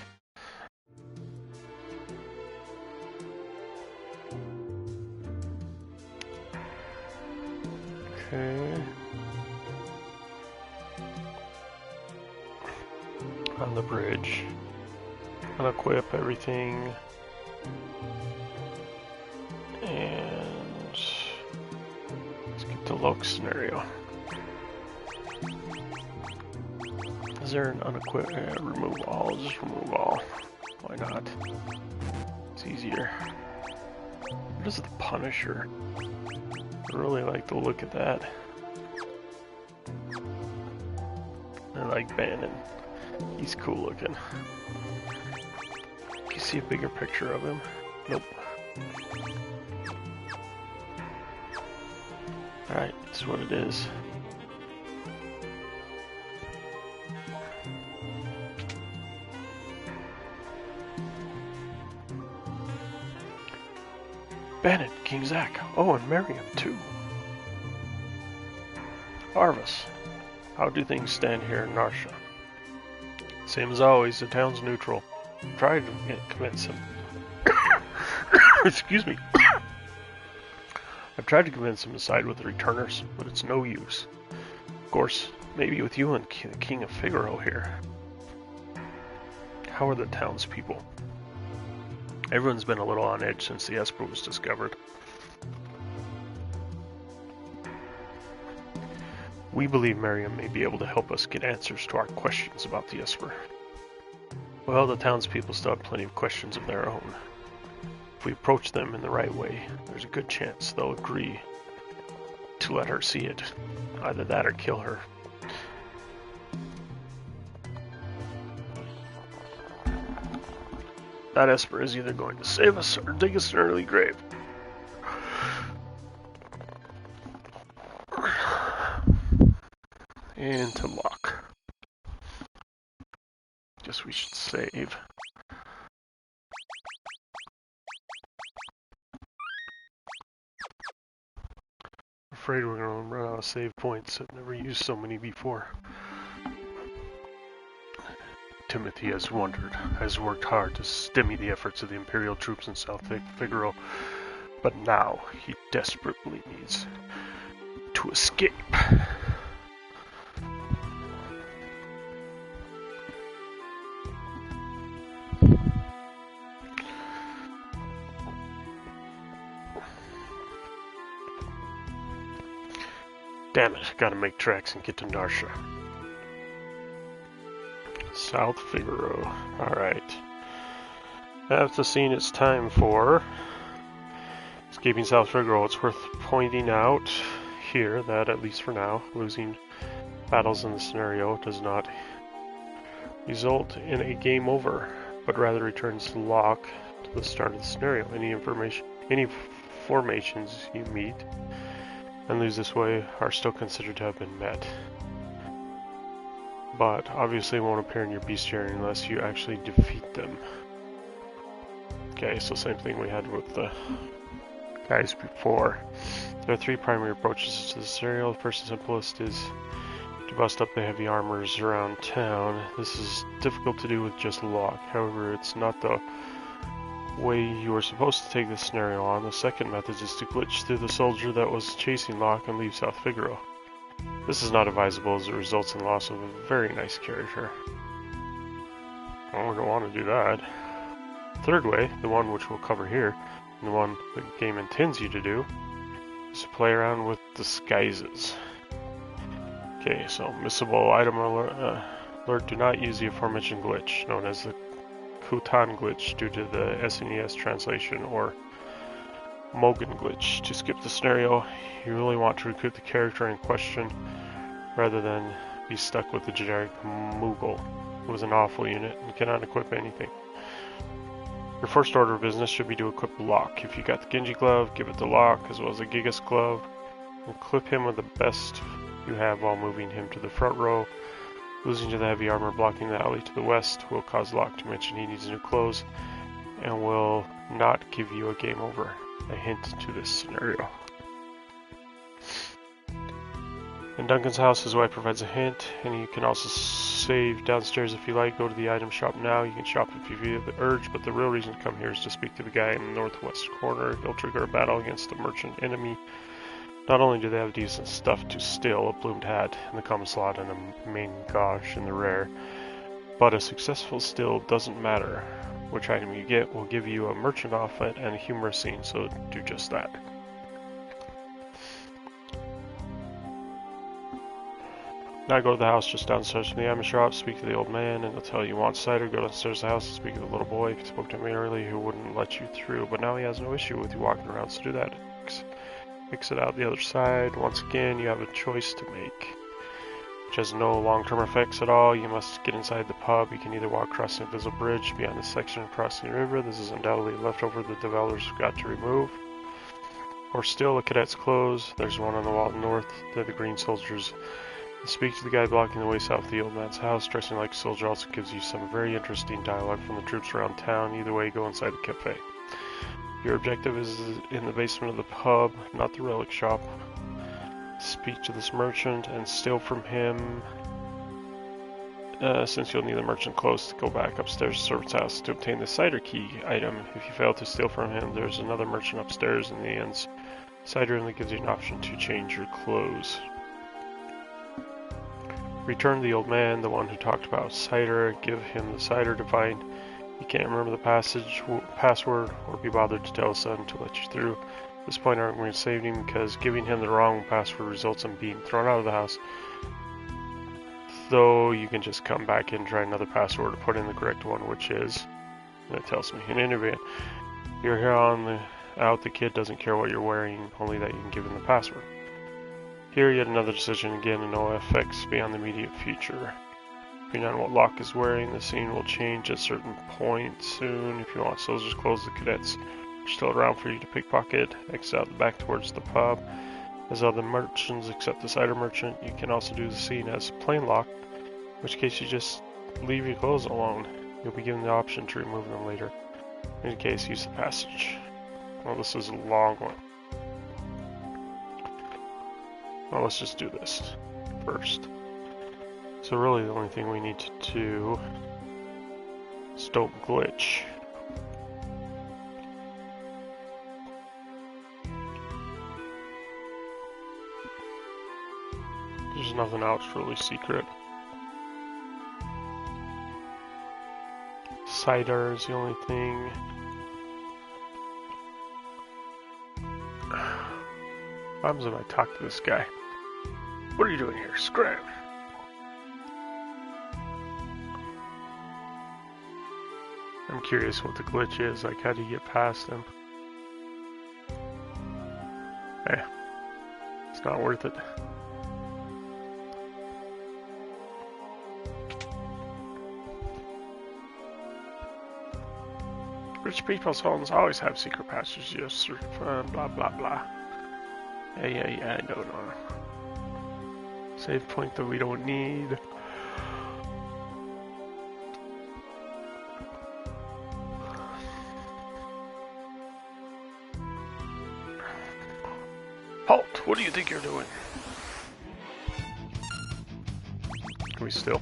Okay. On the bridge. Unequip everything. And let's get the Loke scenario. Is there an unequipped remove all? Just remove all. Why not? It's easier. What is the Punisher? I really like the look of that. I like Bannon. He's cool looking. Can you see a bigger picture of him? Nope. Alright, that's what it is. Bannon, King Zach. Oh, and Miriam, too. Arvis, how do things stand here in Narsha? Same as always, the town's neutral. Tried to convince him. Excuse me. I've tried to convince him to side with the returners, but it's no use. Of course, maybe with you and the King of Figaro here. How are the townspeople? Everyone's been a little on edge since the Esper was discovered. We believe Miriam may be able to help us get answers to our questions about the Esper. Well, the townspeople still have plenty of questions of their own. If we approach them in the right way, there's a good chance they'll agree to let her see it. Either that or kill her. That Esper is either going to save us or dig us an early grave. And to lock. Guess we should save. I'm afraid we're going to run out of save points. I've never used so many before. Timothy has worked hard to stymie the efforts of the Imperial troops in South Figaro, but now he desperately needs to escape. Damn it, gotta make tracks and get to Narsha. South Figaro. Alright. That's the scene it's time for. Escaping South Figaro. It's worth pointing out here that, at least for now, losing battles in the scenario does not result in a game over, but rather returns Locke to the start of the scenario. Any formations you meet and lose this way are still considered to have been met. but obviously won't appear in your bestiary unless you actually defeat them. Okay, so same thing we had with the guys before. There are 3 primary approaches to the scenario. The first and simplest is to bust up the heavy armors around town. This is difficult to do with just Locke. However, it's not the way you were supposed to take this scenario on. The second method is to glitch through the soldier that was chasing Locke and leave South Figaro. This is not advisable as it results in the loss of a very nice character. Oh, we don't want to do that. Third way, the one which we'll cover here, and the one the game intends you to do, is to play around with disguises. Okay, so missable item alert, do not use the aforementioned glitch, known as the Kutan glitch due to the SNES translation, or Mogan glitch. To skip the scenario, you really want to recruit the character in question rather than be stuck with the generic Moogle, who is an awful unit and cannot equip anything. Your first order of business should be to equip Locke. If you got the Genji glove, give it to Locke, as well as the Gigas glove, and equip him with the best you have while moving him to the front row. Losing to the heavy armor blocking the alley to the west will cause Locke to mention he needs new clothes and will not give you a game over. A hint to this scenario. In Duncan's house, his wife provides a hint, and you can also save downstairs if you like. Go to the item shop now. You can shop if you feel the urge, but the real reason to come here is to speak to the guy in the northwest corner. He'll trigger a battle against the merchant enemy. Not only do they have decent stuff to steal, a plumed hat in the common slot and a main gauche in the rare, but a successful steal doesn't matter. Which item you get will give you a merchant outfit and a humorous scene, so do just that. Now go to the house just downstairs from the item shop, speak to the old man, and he'll tell you want cider. Go downstairs to the house and speak to the little boy. If you spoke to him earlier, he wouldn't let you through, but now he has no issue with you walking around, so do that. Exit out the other side. Once again, you have a choice to make, which has no long-term effects at all. You must get inside the pub. You can either walk across the invisible bridge beyond the section crossing the river. This is undoubtedly leftover the developers got to remove. Or still, the cadet's clothes. There's one on the wall north. They're the green soldiers. Speak to the guy blocking the way south of the old man's house. Dressing like a soldier also gives you some very interesting dialogue from the troops around town. Either way, go inside the cafe. Your objective is in the basement of the pub, not the relic shop. Speak to this merchant and steal from him, since you'll need the merchant close to go back upstairs to the servant's house to obtain the cider key item. If you fail to steal from him, there's another merchant upstairs in the end's cider room that gives you an option to change your clothes. Return to the old man, the one who talked about cider. Give him the cider to find. You can't remember the password or be bothered to tell his son to let you through. At this point, I'm going to save him because giving him the wrong password results in being thrown out of the house. Though you can just come back and try another password or put in the correct one, which is, and it tells me, in any event, you're here on the out. The kid doesn't care what you're wearing, only that you can give him the password. Here, yet another decision, again, and no effects beyond the immediate future. Depending on what Locke is wearing, the scene will change at certain points soon. If you want soldier's clothes, the cadets are still around for you to pickpocket. Exit out the back towards the pub. As other merchants except the cider merchant, you can also do the scene as plain Locke, in which case you just leave your clothes alone. You'll be given the option to remove them later. In any case, use the passage. Well, this is a long one. Well, let's just do this first. So really the only thing we need to do is don't glitch. There's nothing else really secret. Cider is the only thing. What happens if I talk to this guy? What are you doing here? Scram! I'm curious what the glitch is, like how do you get past him? Eh, it's not worth it. Rich people's homes always have secret passages for fun, blah blah blah. Yeah, I don't know. Save point that we don't need. what do you think you're doing? Can we still?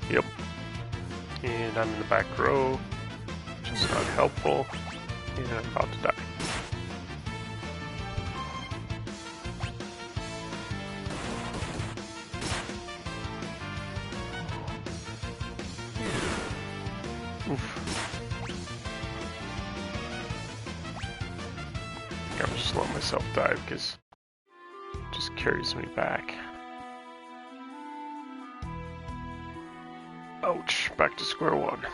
Yep. And I'm in the back row, which is not helpful, and I'm about to die. I'm just letting myself die because it just carries me back. Ouch, back to square one.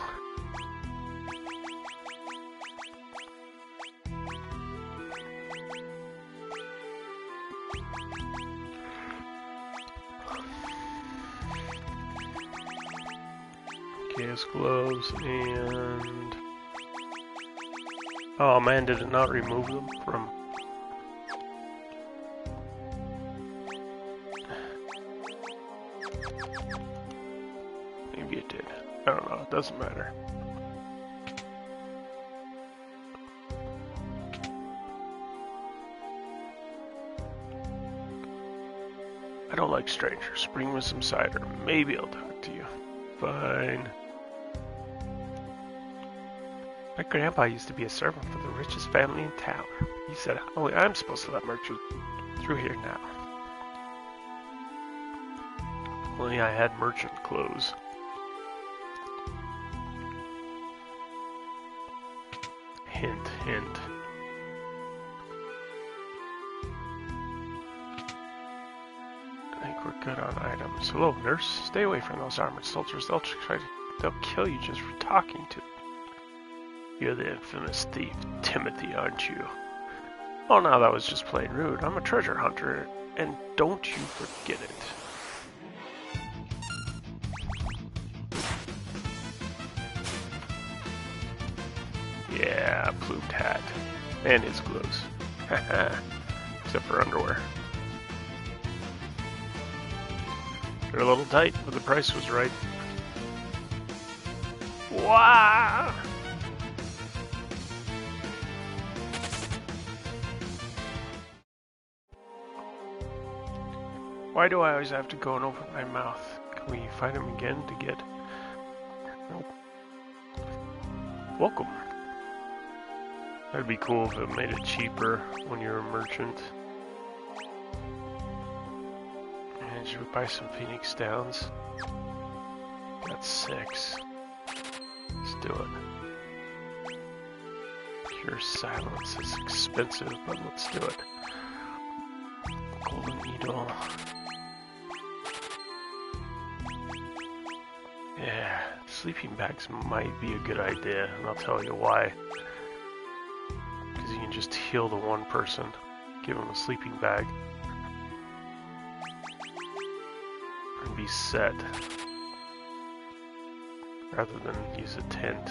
Chaos gloves and... Oh man, did it not remove them from... Maybe it did. I don't know, it doesn't matter. I don't like strangers. Bring me some cider. Maybe I'll talk to you. Fine. My grandpa used to be a servant for the richest family in town. He said, "Oh, I'm supposed to let merchants through here now." Only I had merchant clothes. Hint, hint. I think we're good on items. Hello, nurse. Stay away from those armored soldiers. They'll kill you just for talking to them. You're the infamous thief, Timothy, aren't you? Oh, no, that was just plain rude. I'm a treasure hunter, and don't you forget it. Yeah, plumed hat. And his gloves. Haha. Except for underwear. They're a little tight, but the price was right. Wow! Why do I always have to go and open my mouth? Can we find him again to get... Nope. Welcome. That'd be cool if it made it cheaper when you're a merchant. And should we buy some Phoenix Downs? That's 6. Let's do it. Pure silence is expensive, but let's do it. Golden needle. Yeah, sleeping bags might be a good idea, and I'll tell you why. Because you can just heal the one person, give them a sleeping bag, and be set, rather than use a tent.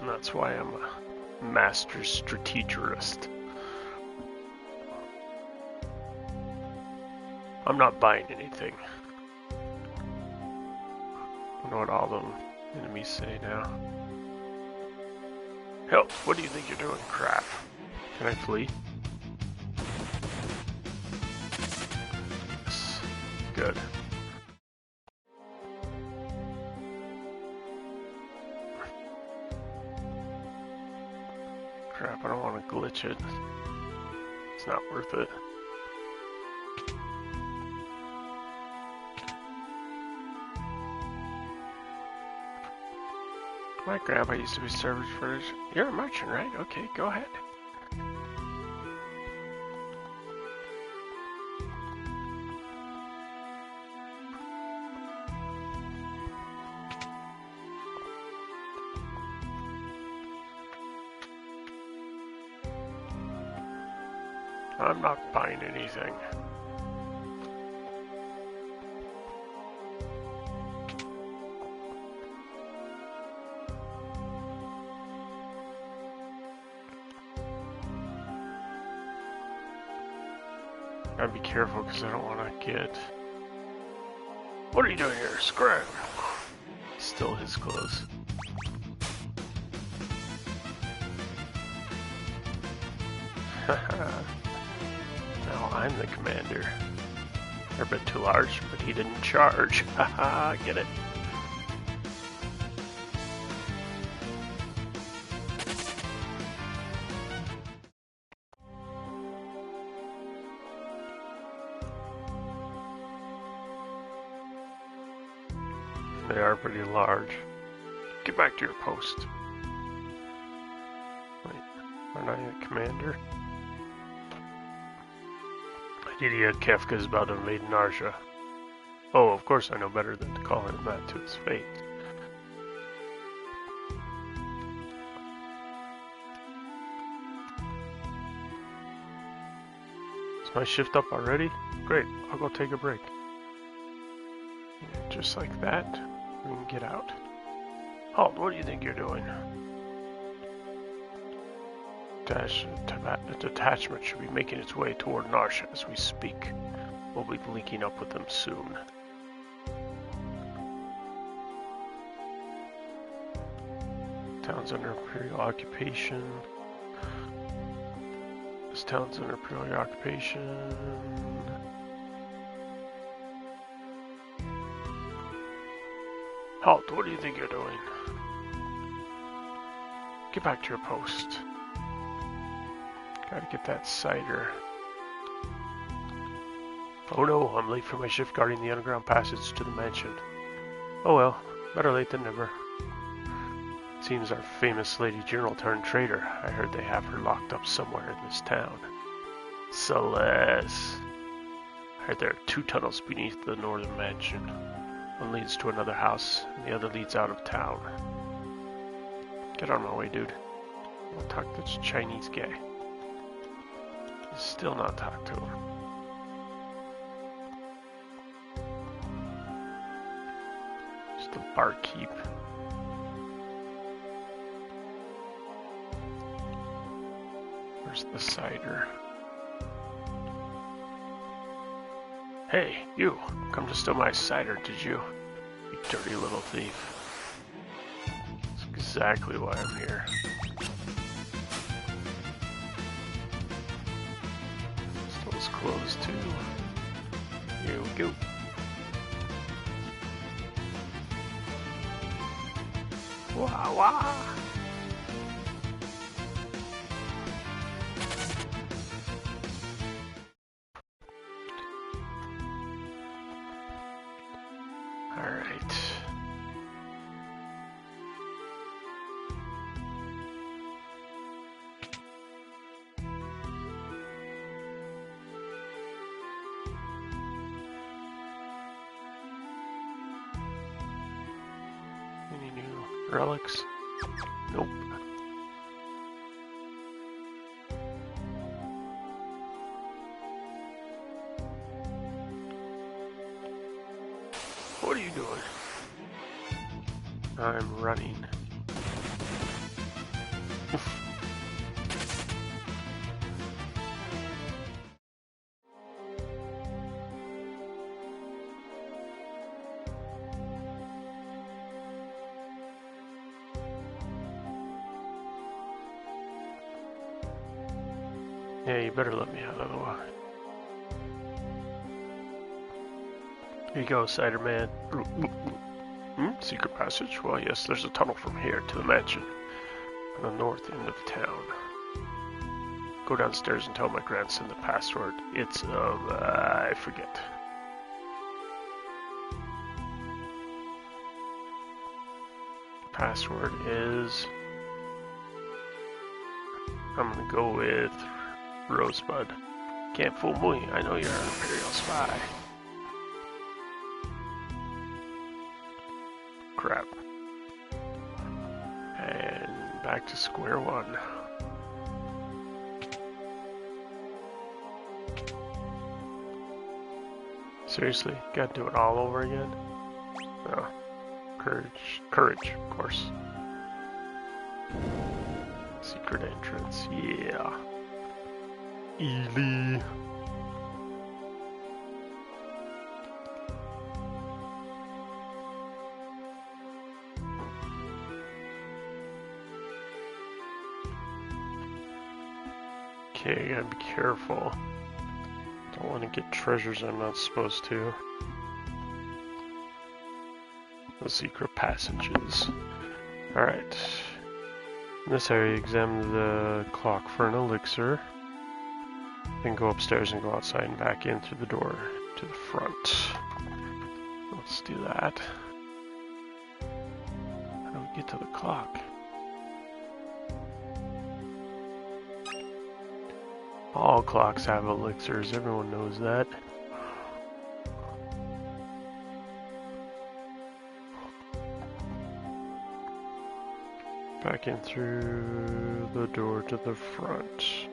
And that's why I'm a master strategist. I'm not buying anything. I know what all the enemies say now. Help! What do you think you're doing? Crap. Can I flee? Yes. Good. Crap, I don't want to glitch it. It's not worth it. My grandpa used to be servant for... You're a merchant, right? Okay, go ahead. I'm not buying anything. Gotta be careful because I don't want to get... What are you doing here? Scram! Still his clothes. Now I'm the commander. They're a bit too large, but he didn't charge. Haha, get it? They are pretty large. Get back to your post. Wait, aren't I a commander? Idiot Kefka's about to invade Narsha. Oh, of course I know better than to call him that to his fate. Is my shift up already? Great, I'll go take a break. Yeah, just like that, we can get out. Halt, what do you think you're doing? The detachment should be making its way toward Narsha as we speak. We'll be linking up with them soon. Town's under Imperial occupation. This town's under Imperial occupation. Halt, what do you think you're doing? Get back to your post. Gotta get that cider. Oh no, I'm late for my shift guarding the underground passage to the mansion. Oh well, better late than never. Seems our famous Lady General turned traitor. I heard they have her locked up somewhere in this town. Celeste. I heard there are 2 tunnels beneath the northern mansion. One leads to another house, and the other leads out of town. Get on my way, dude. I'll talk to this Chinese guy. Still not talk to him. Just the barkeep. Where's the cider? Hey, you! Come to steal my cider, did you? You dirty little thief. That's exactly why I'm here. Store's closed too. Here we go. Wah wah! Alright. Any new relics? Nope. What are you doing? I'm running. Yeah, you better let me out of the way. Here you go, Cider Man. Secret passage? Well, yes, there's a tunnel from here to the mansion on the north end of town. Go downstairs and tell my grandson the password. It's, I forget. Password is... I'm gonna go with Rosebud. Can't fool me, I know you're an Imperial spy. Crap. And back to square one. Seriously? Gotta do it all over again? No. Courage, of course. Secret entrance, yeah. Ely. Okay, gotta be careful. Don't want to get treasures I'm not supposed to. The secret passages. Alright. In this area, examine the clock for an elixir. Then go upstairs and go outside and back in through the door to the front. Let's do that. How do we get to the clock? All clocks have elixirs, everyone knows that. Back in through the door to the front.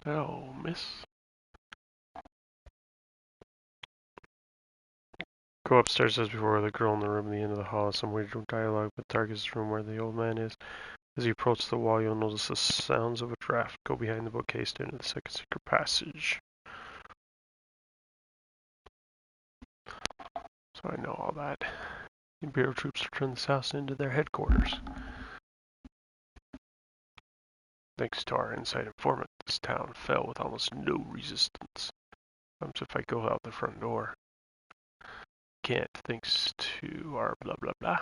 Oh, miss. Go upstairs as before. The girl in the room at the end of the hall has some weird dialogue with Target's room where the old man is. As you approach the wall, you'll notice the sounds of a draft. Go behind the bookcase to enter the second secret passage. So I know all that. The Imperial troops returned this house into their headquarters. Thanks to our inside informant, this town fell with almost no resistance. Comes if I go out the front door. Can't, thanks to our blah blah blah.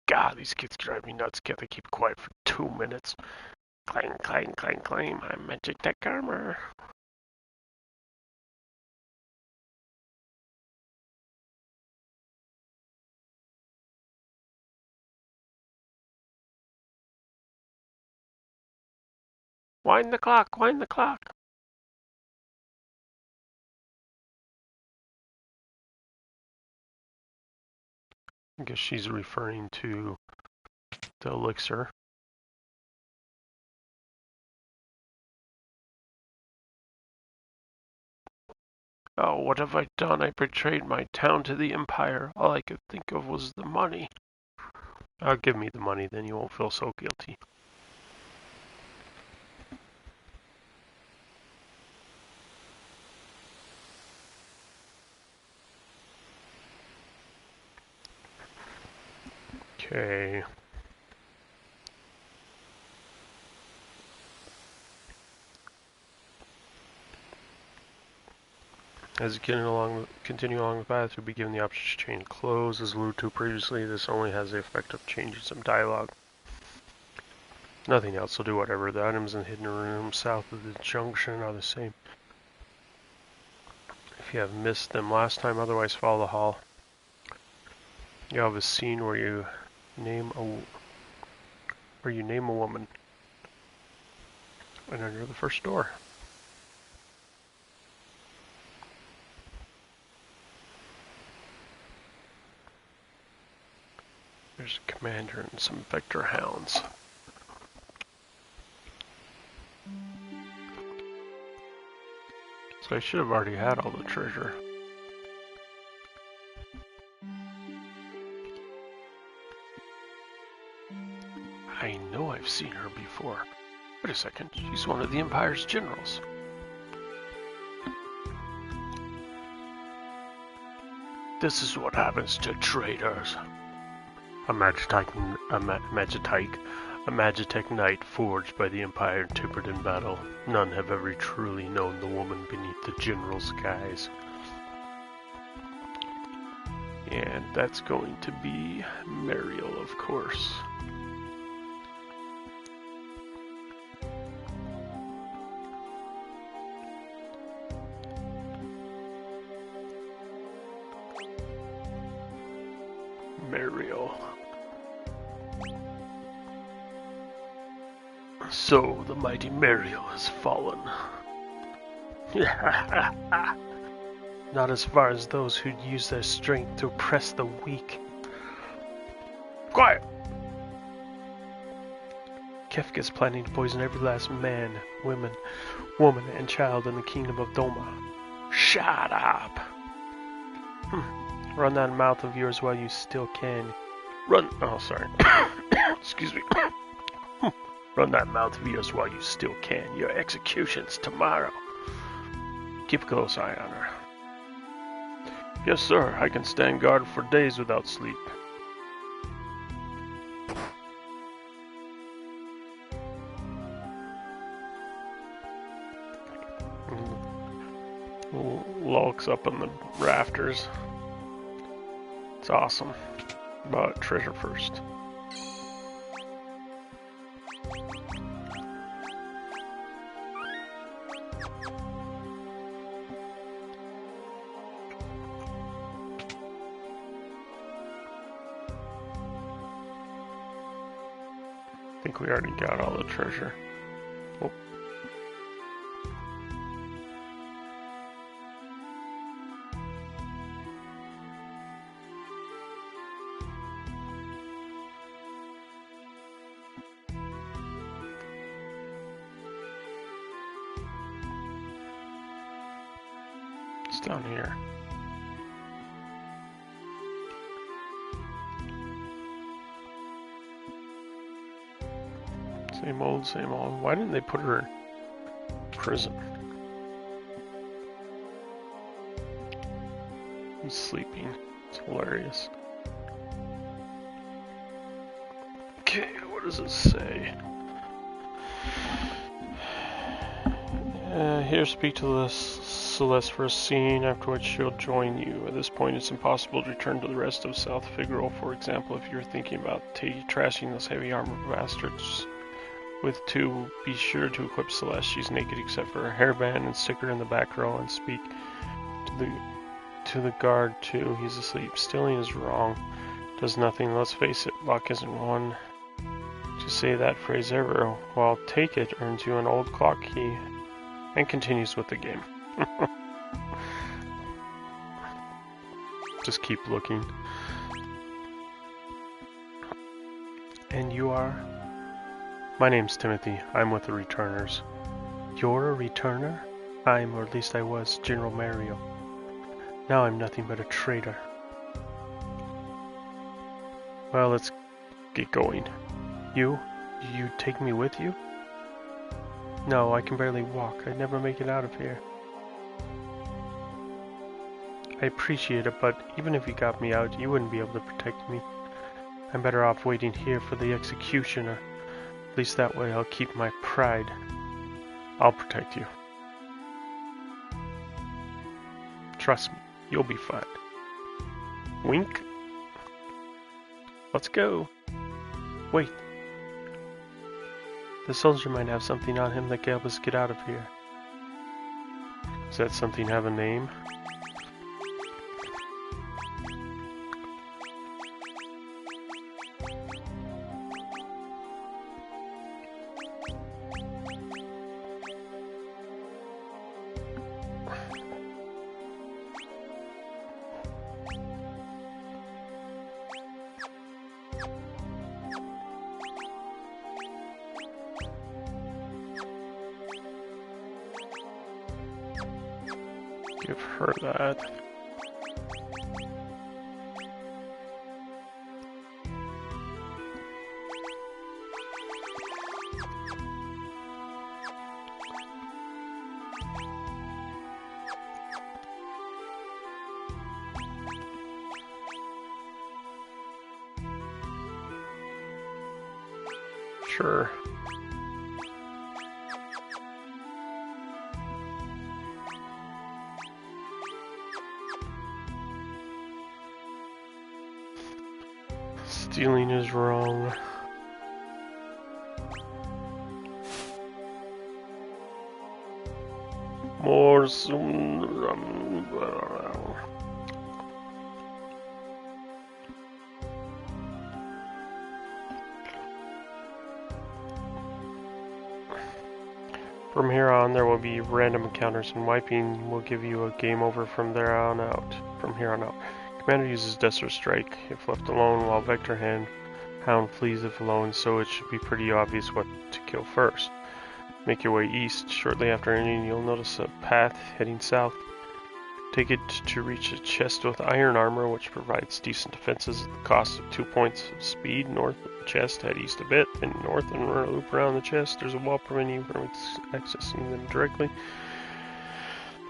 God, these kids drive me nuts. Can't they keep quiet for 2 minutes? Clang, clang, clang, clang. I'm magic tech armor. Wind the clock, wind the clock. I guess she's referring to the elixir. Oh, what have I done? I betrayed my town to the Empire. All I could think of was the money. Give me the money, then you won't feel so guilty. Okay. As you continue along the path, you'll be given the option to change clothes. As alluded to previously, this only has the effect of changing some dialogue. Nothing else, so do whatever. The items in the hidden room south of the junction are the same. If you have missed them last time, otherwise follow the hall. You have a scene where you name a woman and enter the first door. There's a commander and some vector hounds. So I should have already had all the treasure. I know I've seen her before. Wait a second, she's one of the Empire's generals. This is what happens to traitors. A Magitech knight forged by the Empire and tempered in battle. None have ever truly known the woman beneath the general's guise. And that's going to be Mariel, of course. Mariel. So the mighty Mariel has fallen. Not as far as those who'd use their strength to oppress the weak. Quiet! Kefka's planning to poison every last man, woman, and child in the kingdom of Doma. Shut up! Run that mouth of yours while you still can. Run! Oh, sorry. Excuse me. Run that mouth of yours while you still can. Your execution's tomorrow. Keep a close eye on her. Yes, sir. I can stand guard for days without sleep. Lulks up on the rafters. It's awesome. But treasure first. I think we already got all the treasure. Oh. It's down here. Same old, same old. Why didn't they put her in prison? He's sleeping. It's hilarious. Okay, what does it say? Here, speak to the Celeste for a scene, after which she'll join you. At this point, it's impossible to return to the rest of South Figaro. For example, if you're thinking about trashing those heavy armored bastards with two, be sure to equip Celeste. She's naked except for her hairband, and stick her in the back row and speak to the guard too. He's asleep. Stealing is wrong. Does nothing. Let's face it, luck isn't one to say that phrase ever. While take it earns you an old clock key. And continues with the game. Just keep looking. And you are? My name's Timothy. I'm with the Returners. You're a Returner? I'm, or at least I was, General Mario. Now I'm nothing but a traitor. Well, let's get going. You take me with you? No, I can barely walk. I'd never make it out of here. I appreciate it, but even if you got me out, you wouldn't be able to protect me. I'm better off waiting here for the executioner. At least that way I'll keep my pride. I'll protect you. Trust me, you'll be fine. Wink. Let's go. Wait. The soldier might have something on him that can help us get out of here. Does that something have a name? Give her that. Sure. Stealing is wrong. More soon. From here on, there will be random encounters, and wiping will give you a game over from here on out. Commander uses Desert Strike if left alone, while Vector Hound flees if alone, so it should be pretty obvious what to kill first. Make your way east. Shortly after ending, you'll notice a path heading south. Take it to reach a chest with iron armor, which provides decent defenses at the cost of 2 points of speed. North of the chest, head east a bit, then north and loop around the chest. There's a wall preventing you from accessing them directly.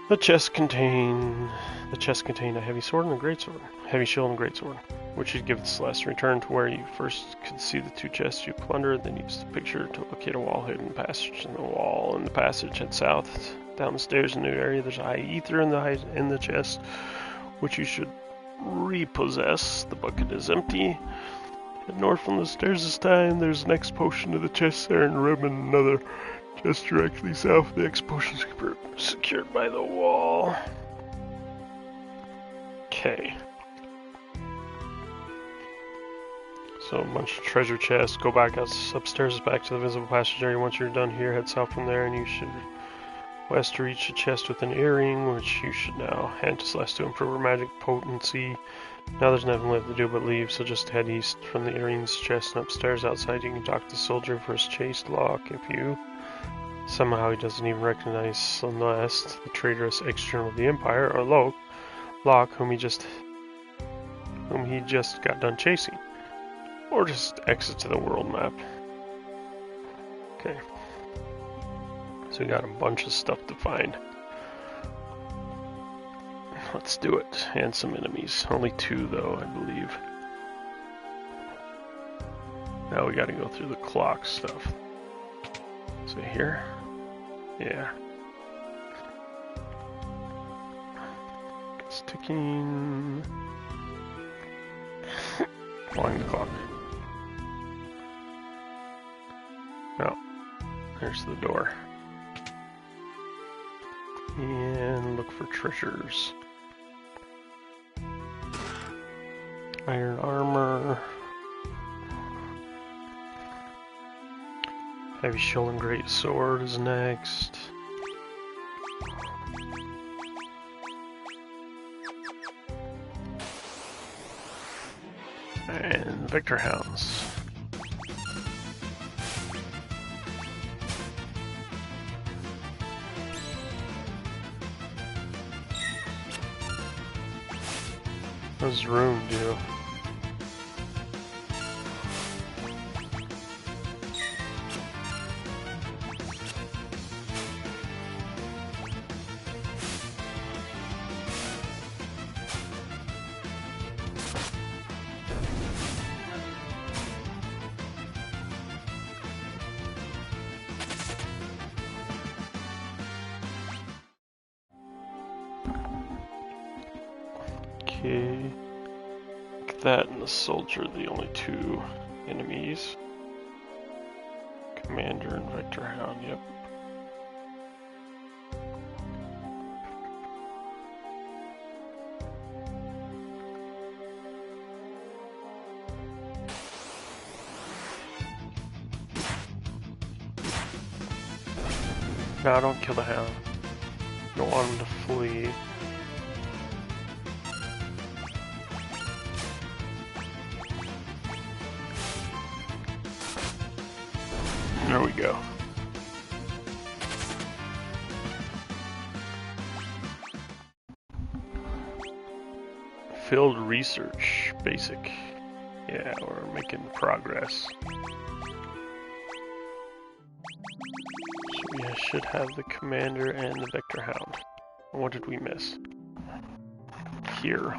The chest contained a heavy sword and a great sword, heavy shield and great sword, which you'd give the Celeste. Return to where you first could see the 2 chests you plundered, then use the picture to locate a wall hidden passage in the wall. In the passage, head south. Down the stairs in the new area, there's a high ether in the chest, which you should repossess. The bucket is empty. Head north from the stairs this time. There's an X potion to the chest there, and ribbon another chest directly south. The X potion is secured by the wall. Okay. So a bunch of treasure chests. Go back upstairs, back to the visible passage area. Once you're done here, head south from there, and you should west to reach a chest with an earring, which you should now hand to Celeste to improve her magic potency. Now there's nothing left to do but leave, so just head east from the earrings chest and upstairs. Outside you can talk to the soldier for his chase lock. If you somehow he doesn't even recognize Celeste, the traitorous ex-general of the Empire, or Locke, whom he just got done chasing. Or just exit to the world map. Okay. So we got a bunch of stuff to find. Let's do it. And some enemies. Only 2 though, I believe. Now we gotta go through the clock stuff. So here? Yeah. It's ticking. Wind the clock. Oh, there's the door. And look for treasures. Iron armor. Heavy shield and great sword is next. And Victor Hounds. What does room do? Okay. That and the soldier are the only 2 enemies. Commander and Victor Hound, yep. No, don't kill the hound. Don't want him to flee. There we go. Field research, basic. Yeah, we're making progress. So we should have the commander and the Victor Hound. What did we miss? Here.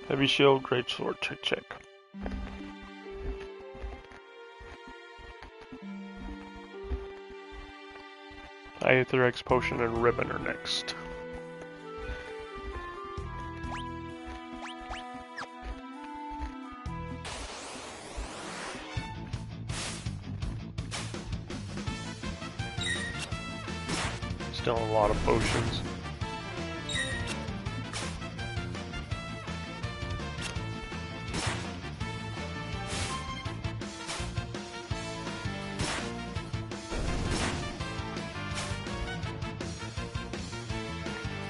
Heavy shield, great sword, check. Aether X potion and ribbon are next. Still a lot of potions.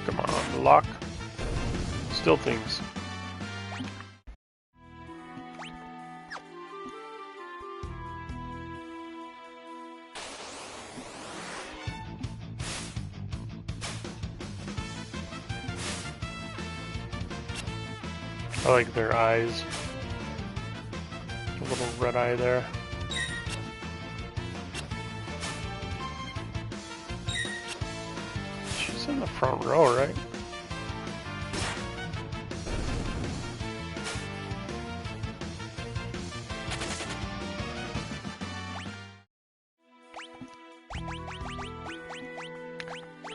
Come on, lock. Still things. I like their eyes. A little red eye there. She's in the front row, right?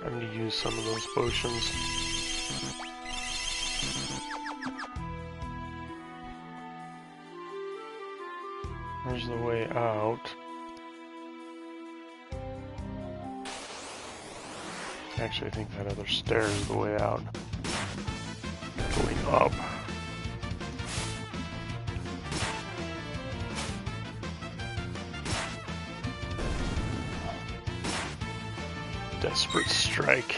I'm gonna use some of those potions. There's the way out. Actually, I think that other stair is the way out. Going up. Desperate strike.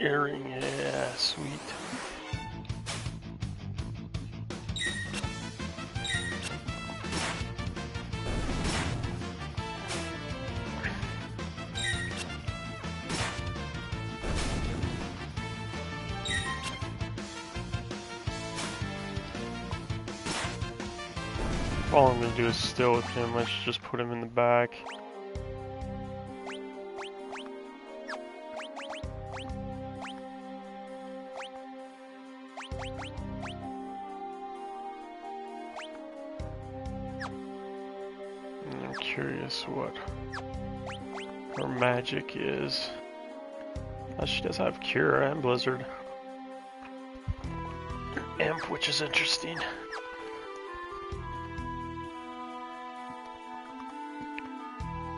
Earring, yeah, sweet. All I'm gonna do is still with him. I should just put him in the back. I'm curious what her magic is. She does have Cure and Blizzard. Amp, which is interesting.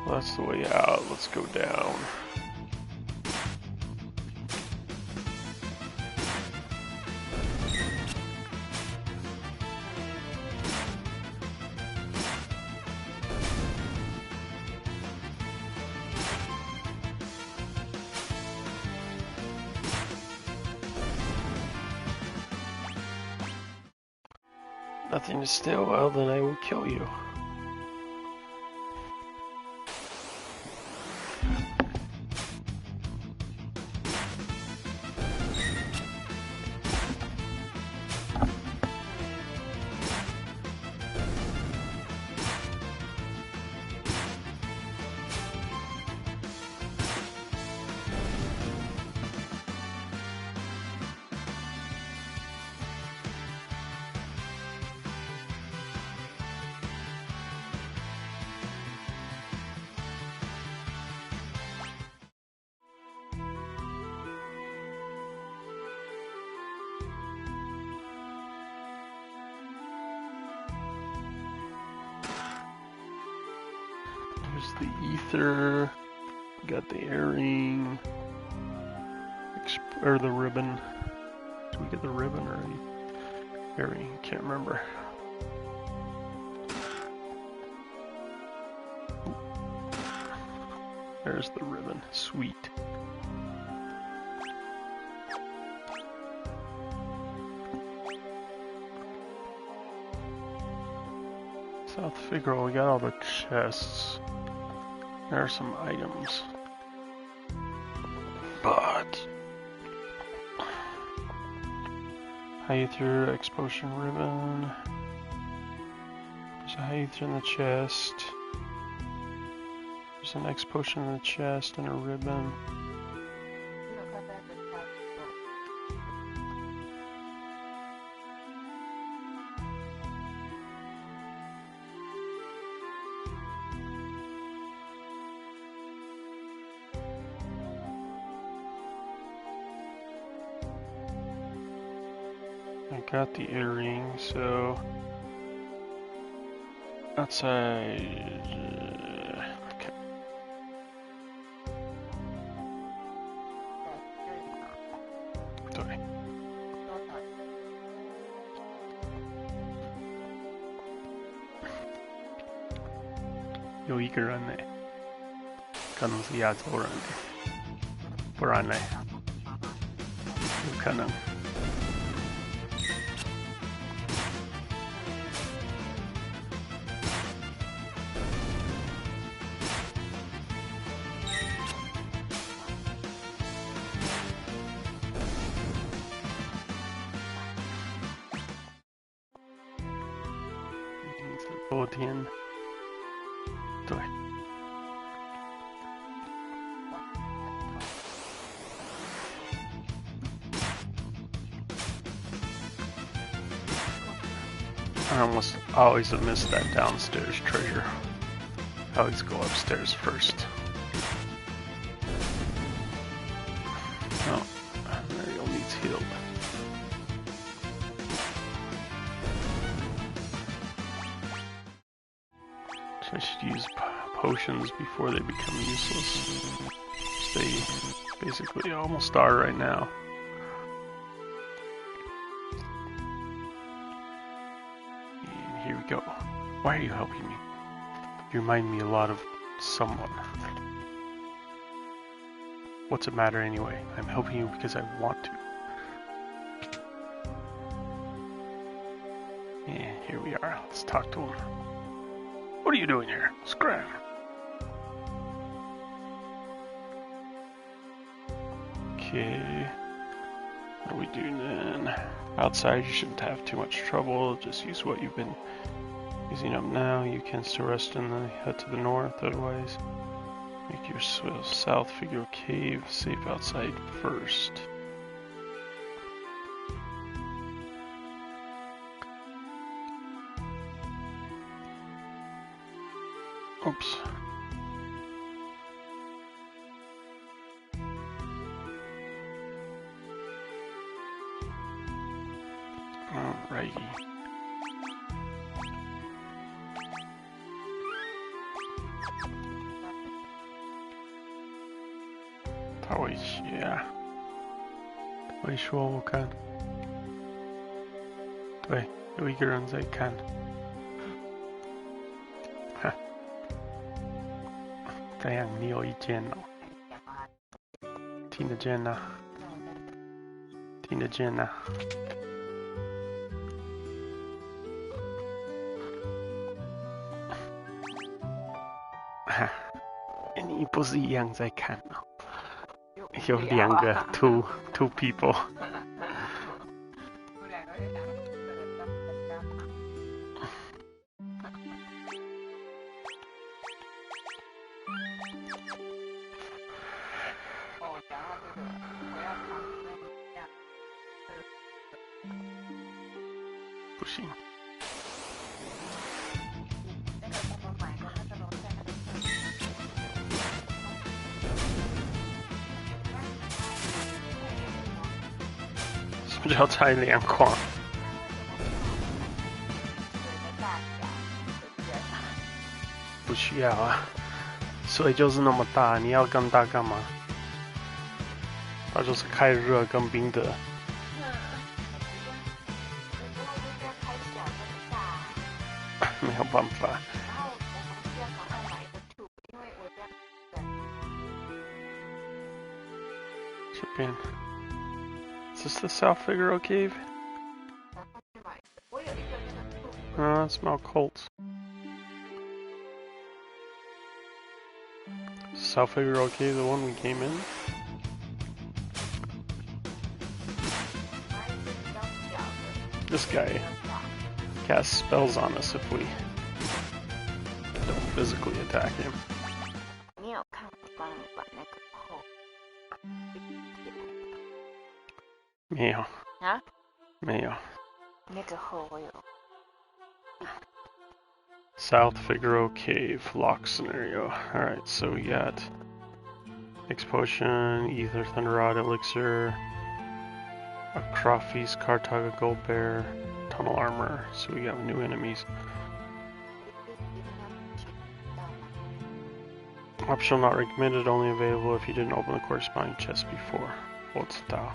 Well, that's the way out. Let's go down. Nothing to steal, well then I will kill you. There's the ether, got the earring, or the ribbon. Did we get the ribbon or the earring? Can't remember. There's the ribbon, sweet. South Figaro, we got all the chests. There are some items. But high ether, explosion ribbon. There's a high ether in the chest. There's an X potion in the chest and a ribbon. I got the earring, so outside. Okay. Sorry.有一个人呢，可能是亚洲人，不然呢，有可能。昨天，对。I almost always have missed that downstairs treasure. I always go upstairs first. Oh, Mario needs healed. So I should use potions before they become useless. They basically almost are right now. And here we go. Why are you helping me? You remind me a lot of someone. What's the matter anyway? I'm helping you because I want to. Yeah, here we are. Let's talk to him. What are you doing here? Scram. Okay. What are we doing then? Outside you shouldn't have too much trouble. Just use what you've been using up now. You can still rest in the hut to the north, otherwise make your south figure cave safe outside first. Oops. Alrighty.他会写啊，会说我看，对，有一个人在看，哈，这样你有意见哦？听得见呐、啊？听得见呐、啊？哈，你不是一样在看哦？有两个 two people。不行。什么叫拆两框？不需要啊，水就是那么大，你要更大干嘛？它就是开热跟冰的。没有办法。这边。Is this the South Figueroa Cave? I smell colts. South Figueroa Cave, the one we came in? This guy casts spells on us if we don't physically attack him. 没有啊？没有。那个后我有。South Figueroa Cave lock scenario. Alright, so we got X Potion, Ether, Thunder Rod, Elixir, a Crawfies, Cartaga, Gold Bear, Tunnel Armor. So we got new enemies. Optional not recommended, only available if you didn't open the corresponding chest before. What's that?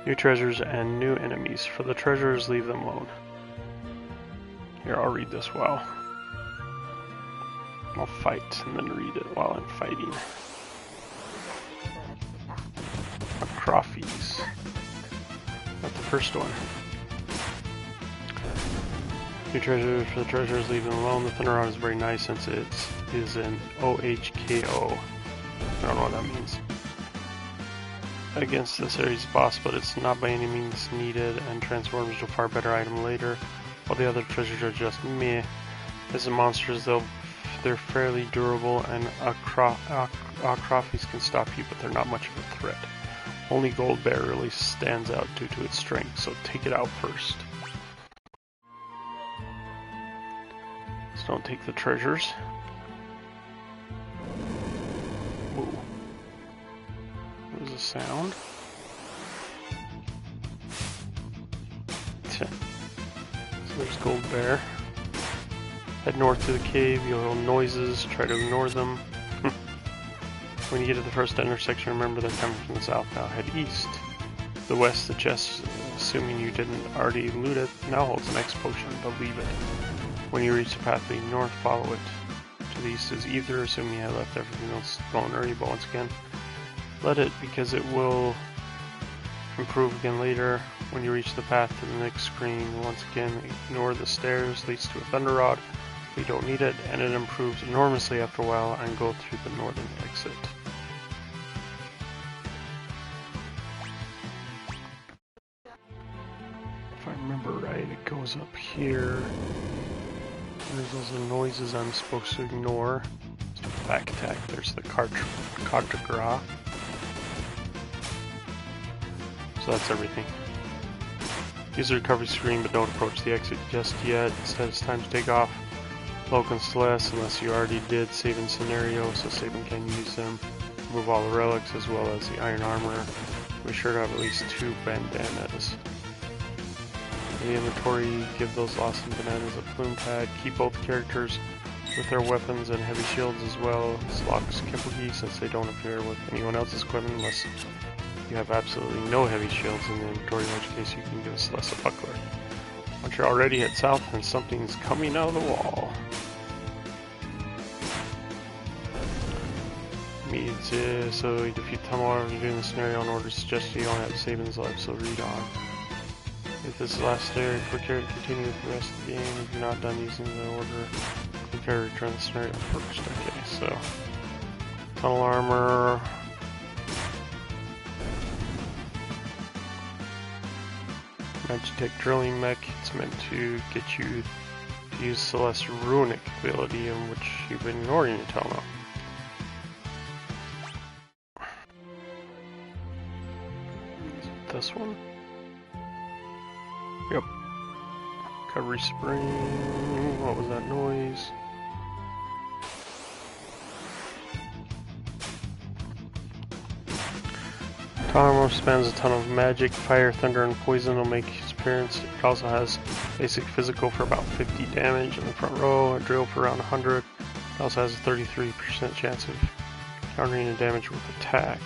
New treasures and new enemies. For the treasures, leave them alone. Here, I'll read this while I'll fight and then read it while I'm fighting. Crawfies. That's the first one. New treasures. For the treasures, leave them alone. The Thunder Rod is very nice since it is an OHKO. I don't know what that means. Against the series boss, but it's not by any means needed and transforms into a far better item later. All the other treasures are just meh. As the monsters, they're fairly durable, and Acrophies can stop you, but they're not much of a threat. Only Gold Bear really stands out due to its strength, so take it out first. So don't take the treasures. Whoa. What was the sound? So there's Gold Bear. Head north to the cave, you'll hear noises, try to ignore them. When you get to the first intersection, remember they're coming from the south now, head east. The west, the chest, assuming you didn't already loot it, now holds an X potion, but leave it. When you reach the path leading north, follow it. To the east is ether, assuming you have left everything else going early, but once again, let it, because it will improve again later. When you reach the path to the next screen, once again, ignore the stairs, leads to a thunder rod. We don't need it, and it improves enormously after a while, and go through the northern exit. If I remember right, it goes up here. There's those noises I'm supposed to ignore. Back attack, there's the Cartagra. So that's everything. Use the recovery screen, but don't approach the exit just yet. Instead, it's time to take off. Local Celeste, unless you already did save in scenario, so saving can use them. Remove all the relics as well as the iron armor. Be sure to have at least 2 bandanas. In the inventory, give those lost in bananas a plume pad. Keep both characters with their weapons and heavy shields as well as Locke's Kimpagi, since they don't appear with anyone else's equipment unless you have absolutely no heavy shields in the inventory, in which case you can give Celeste a buckler. Once you're already at south and something's coming out of the wall. So you defeat Tunnel Armor during the scenario in order to suggest you only have savings left, so read on. If this is the last scenario, click here to continue with the rest of the game. If you're not done using the order, click here to return the scenario first. Okay, so Tunnel Armor. Magitech Drilling Mech, it's meant to get you to use Celeste's Runic ability, in which you've been ignoring until now. Is it this one? Yep. Recovery spring. What was that noise? Armor spans a ton of magic. Fire, thunder, and poison will make its appearance. It also has basic physical for about 50 damage in the front row, a drill for around 100. It also has a 33% chance of countering the damage with attack.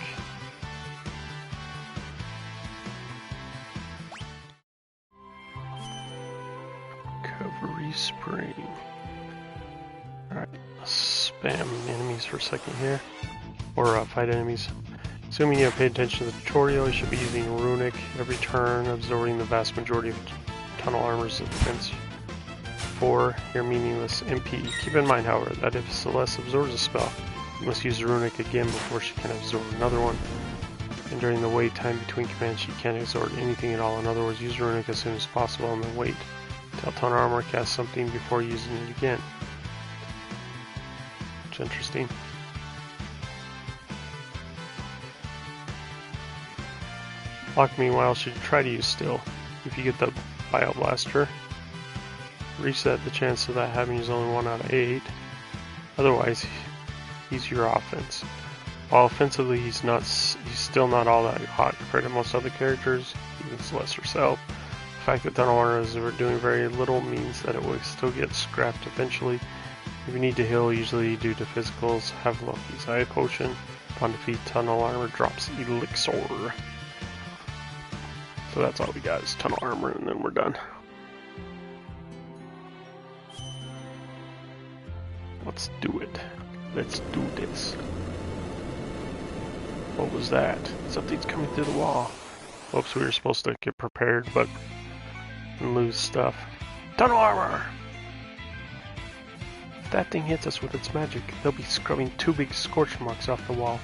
Recovery spring. Alright, let's spam enemies for a second here. Or fight enemies. Assuming you have paid attention to the tutorial, you should be using Runic every turn, absorbing the vast majority of Tunnel Armor's defense. 4, your meaningless MP. Keep in mind, however, that if Celeste absorbs a spell, you must use Runic again before she can absorb another one. And during the wait time between commands, she can't absorb anything at all. In other words, use Runic as soon as possible and then wait until Tunnel Armor casts something before using it again. It's interesting. Locke, meanwhile, should try to use Still. If you get the Bioblaster, reset. The chance of that happening is only 1 out of 8. Otherwise, he's your offense. While offensively, he's still not all that hot compared to most other characters, even Celeste herself. The fact that Tunnel Armor is doing very little means that it will still get scrapped eventually. If you need to heal, usually due to physicals, have Loki's Eye Potion. Upon defeat, Tunnel Armor drops Elixir. So that's all we got is Tunnel Armor, and then we're done. Let's do it. Let's do this. What was that? Something's coming through the wall. Whoops, we were supposed to get prepared, but lose stuff. Tunnel Armor! If that thing hits us with its magic, they'll be scrubbing 2 big scorch marks off the wall.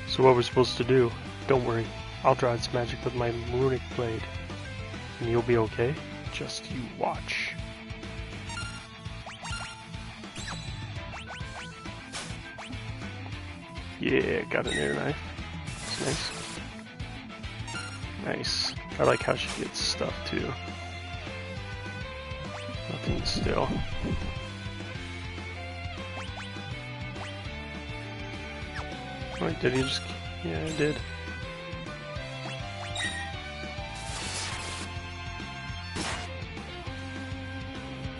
So what we're supposed to do? Don't worry. I'll draw its magic with my runic blade. And you'll be okay? Just you watch. Yeah, got an air knife. That's nice. Nice. I like how she gets stuff too. Nothing still. Wait, did he just... Yeah, I did.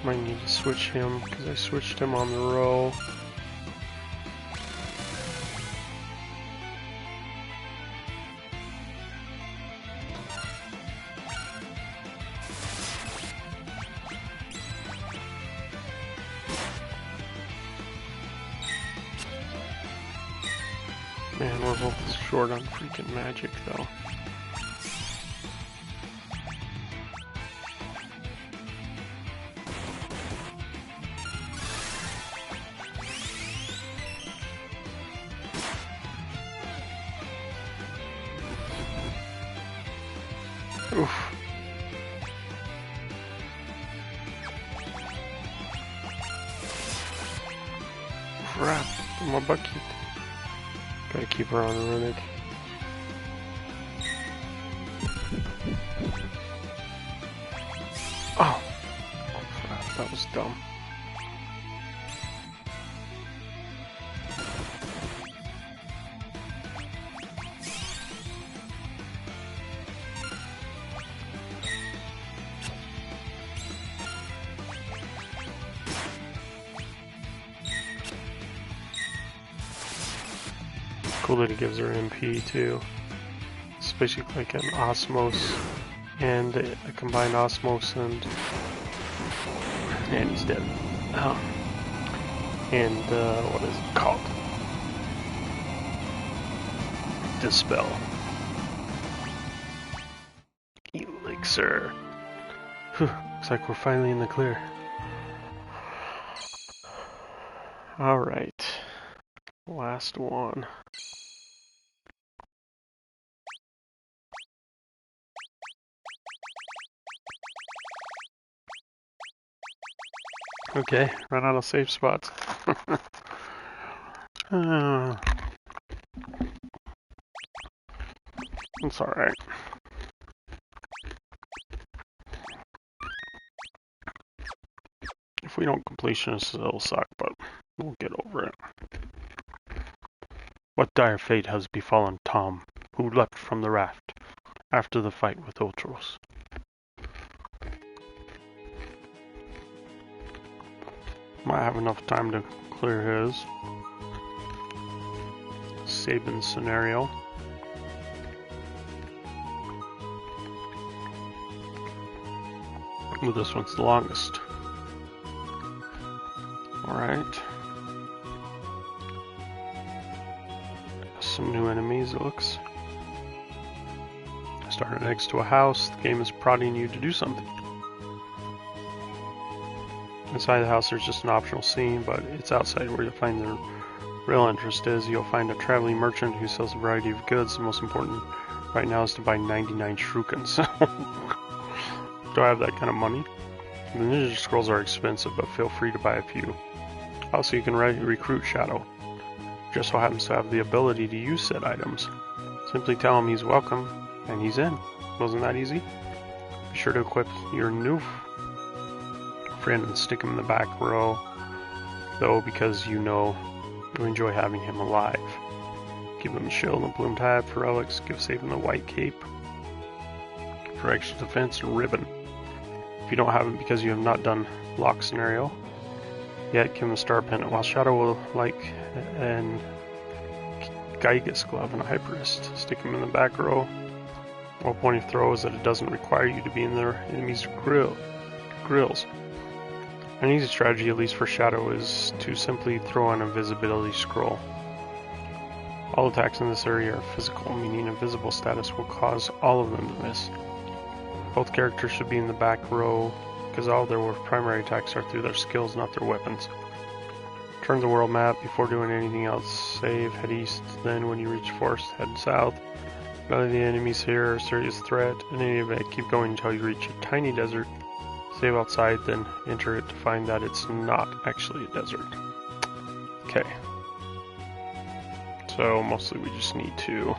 Might need to switch him, because I switched him on the row. Man, we're both short on freaking magic, though. Oof. Crap, my bucket. Gotta keep her on running. Oh! Crap, that was dumb. Cool that it gives her MP too. It's basically like an Osmos and a combined Osmos and he's dead. Oh. And what is it called? Dispel. Elixir. Whew. Looks like we're finally in the clear. Alright. Last one. Okay, run out of safe spots. It's alright. If we don't completionist, it'll suck, but we'll get over it. What dire fate has befallen Tom, who leapt from the raft after the fight with Otros? Might have enough time to clear his. Sabin scenario. Ooh, this one's the longest. Alright. Some new enemies, it looks. Started next to a house. The game is prodding you to do something. Inside the house there's just an optional scene, but it's outside where you'll find the real interest is. You'll find a traveling merchant who sells a variety of goods. The most important right now is to buy 99 shurikens. Do I have that kind of money? The ninja scrolls are expensive, but feel free to buy a few. Also, you can recruit Shadow. Just so happens to have the ability to use said items. Simply tell him he's welcome, and he's in. Wasn't that easy? Be sure to equip your new friend and stick him in the back row, though, because you know you enjoy having him alive. Give him a shield and a plumed hat for relics. Give Sabin the white cape for extra defense and ribbon. If you don't have it because you have not done lock scenario yet, give him a star pendant. While Shadow will like an Gygas glove and a hyperist. Stick him in the back row. While point of throw is that it doesn't require you to be in their enemies' grills. An easy strategy, at least for Shadow, is to simply throw an invisibility scroll. All attacks in this area are physical, meaning invisible status will cause all of them to miss. Both characters should be in the back row, because all their primary attacks are through their skills, not their weapons. Turn the world map before doing anything else. Save, head east, then when you reach forest, head south. None of the enemies here are a serious threat. In any event, keep going until you reach a tiny desert. Save outside, then enter it to find that it's not actually a desert. Okay. So mostly we just need to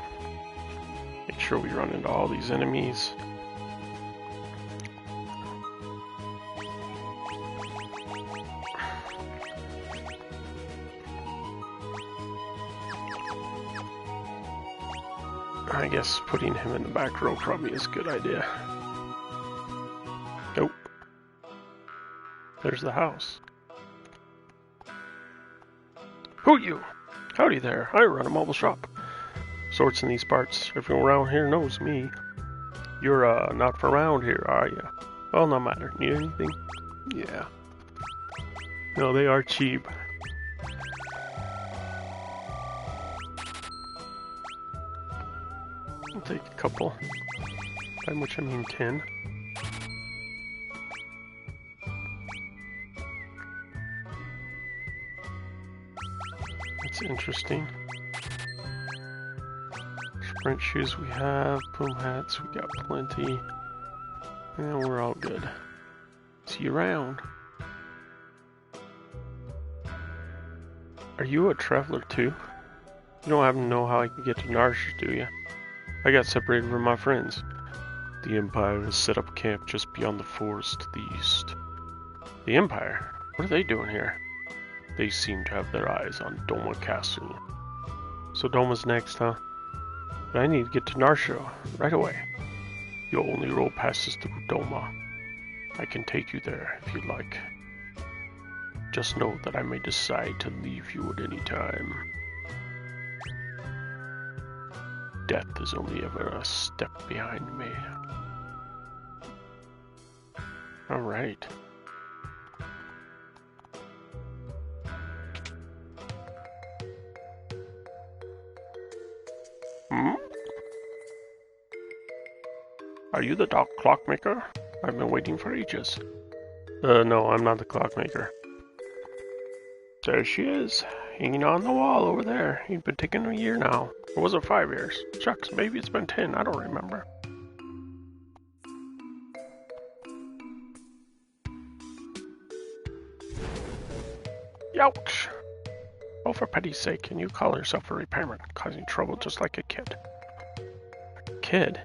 make sure we run into all these enemies. I guess putting him in the back row probably is a good idea. Nope. There's the house. Who you? Howdy there. I run a mobile shop. Sorts in these parts. Everyone around here knows me. You're not from around here, are you? Well, no matter. Need anything? Yeah. No, they are cheap. I'll take a couple. By which I mean 10. That's interesting. Sprint shoes we have, boom hats we got plenty. And we're all good. See you around. Are you a traveler too? You don't happen to know how I can get to Narsha, do you? I got separated from my friends. The Empire has set up camp just beyond the forest to the east. The Empire? What are they doing here? They seem to have their eyes on Doma Castle. So Doma's next, huh? But I need to get to Narsha right away. The only road passes through Doma. I can take you there if you'd like. Just know that I may decide to leave you at any time. Death is only ever a step behind me. Alright. Are you the dark clockmaker? I've been waiting for ages. No, I'm not the clockmaker. There she is, hanging on the wall over there. It's been taking a year now. Or was it 5 years? Shucks, maybe it's been 10, I don't remember. Youch! Oh, for pity's sake, can you call yourself a repairman, causing trouble just like a kid? A kid?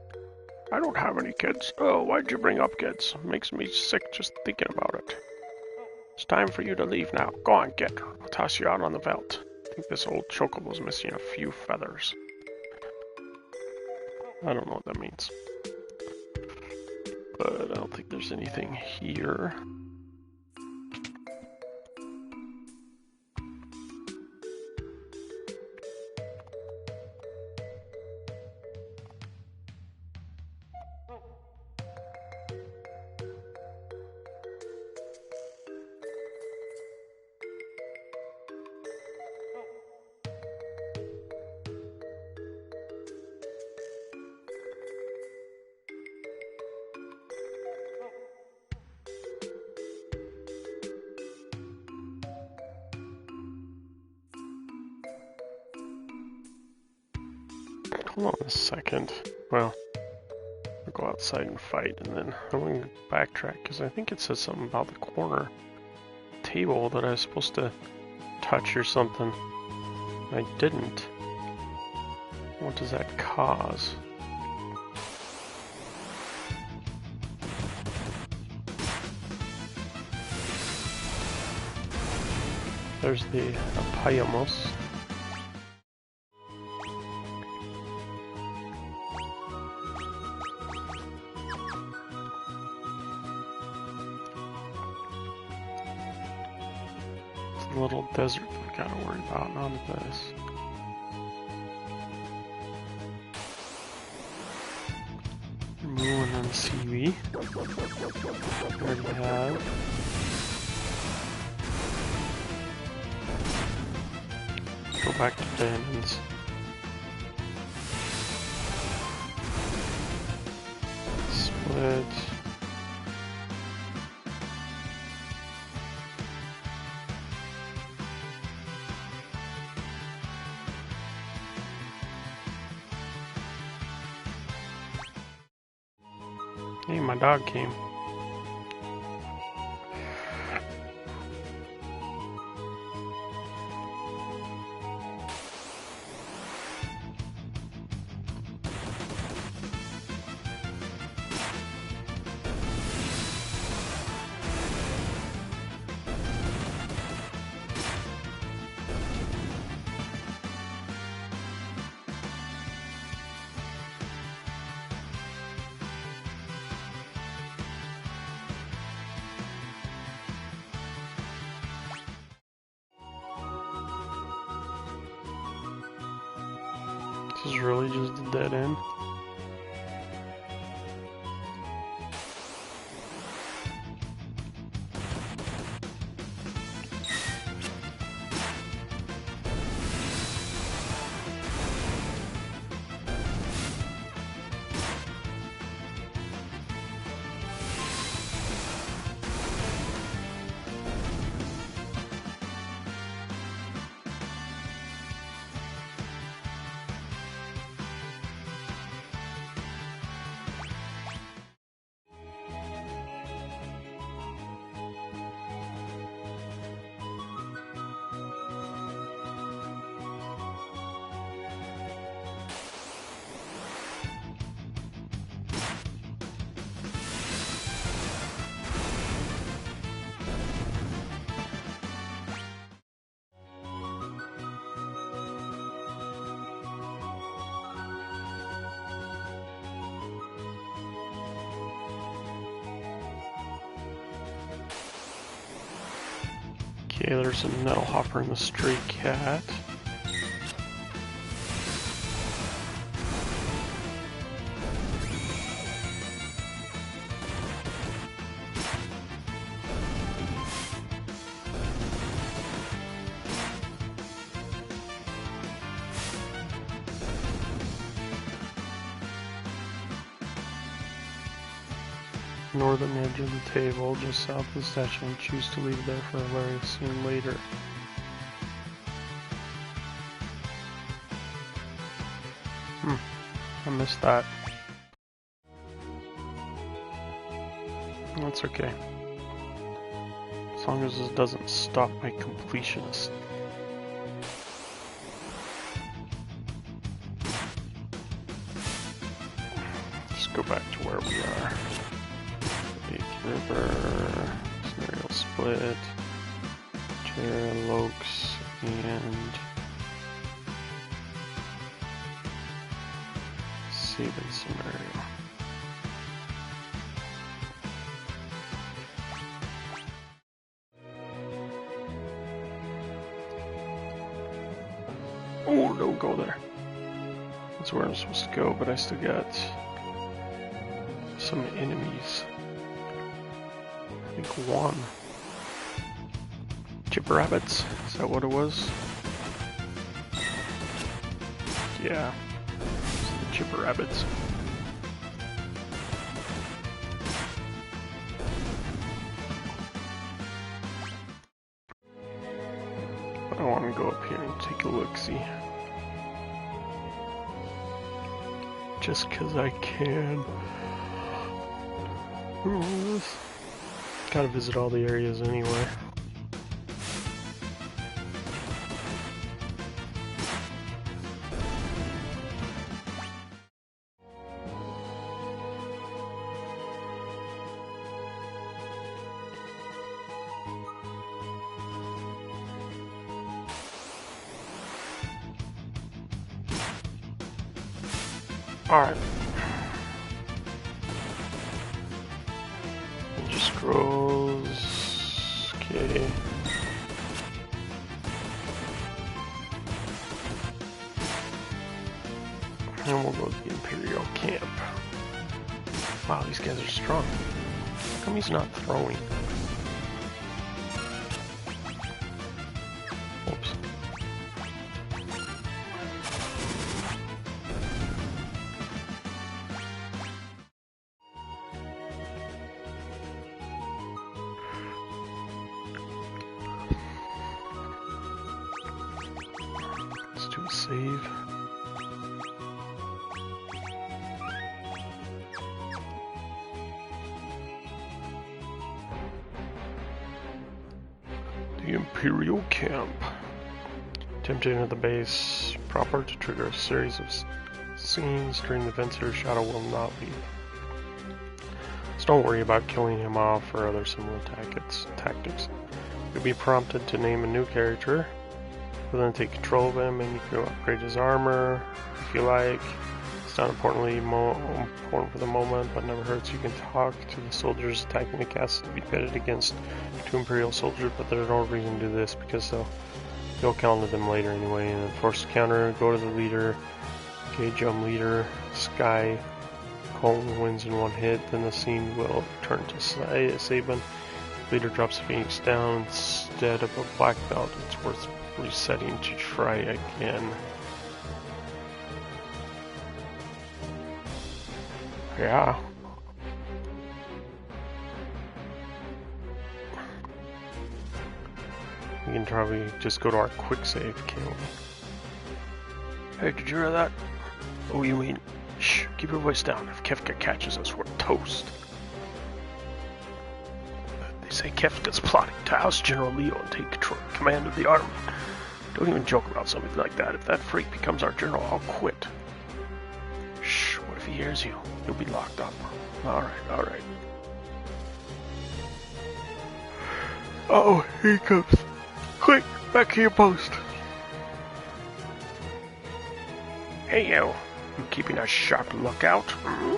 I don't have any kids. Oh, why'd you bring up kids? Makes me sick just thinking about it. It's time for you to leave now. Go on, get. I'll toss you out on the veldt. I think this old chocobo's missing a few feathers. I don't know what that means. But I don't think there's anything here. Hold on a second. Well, I'll go outside and fight, and then I'm going to backtrack, because I think it says something about the corner table that I was supposed to touch or something. I didn't. What does that cause? There's the Apayamos. Little desert that we gotta worry about, none of this. Moving on CV. Already have. Go back to diamonds. Split. Hey, my dog came. This is really just a dead end. Okay, there's a nettle hopper and the stray cat. Northern edge of the table, just south of the statue, and choose to leave it there for a hilarious scene later. I missed that. That's okay. As long as this doesn't stop my completionist. Let's go back to where we are. River, Scenario Split, Chair, Lokes, and Save and Scenario. Oh, don't go there. That's where I'm supposed to go, but I still got some enemies. I think one. Chip rabbits, is that what it was? Yeah, it's the chip rabbits. But I want to go up here and take a look-see. Just cause I can. Gotta visit all the areas anyway. Alright. Scrolls. Okay. And we'll go to the Imperial camp. Wow, these guys are strong. How come he's not throwing? Oops. Let's do a save. The Imperial camp. Attempt to enter the base proper to trigger a series of scenes during the events your shadow will not leave. So don't worry about killing him off or other similar tactics. You'll be prompted to name a new character. You'll then take control of him and you can upgrade his armor if you like. It's not important for the moment, but never hurts. You can talk to the soldiers attacking the castle to be pitted against 2 Imperial soldiers, but there's no reason to do this because you'll counter them later anyway. And then force to counter, go to the leader, Okay, jump leader, Sky, Colton wins in one hit, then the scene will turn to Saban. Leader drops Phoenix down instead of a black belt. It's worth resetting to try again. Yeah. We can probably just go to our quick save, can't we? Hey, did you hear that? Oh, you mean? Shh, keep your voice down. If Kefka catches us, we're toast. They say Kefka's plotting to oust General Leo and take command of the army. Don't even joke about something like that. If that freak becomes our general, I'll quit. Shh, what if he hears you? You'll be locked up. Alright, alright. Uh-oh, here he comes. Quick, back to your post. Hey, you keeping a sharp lookout? Mm-hmm.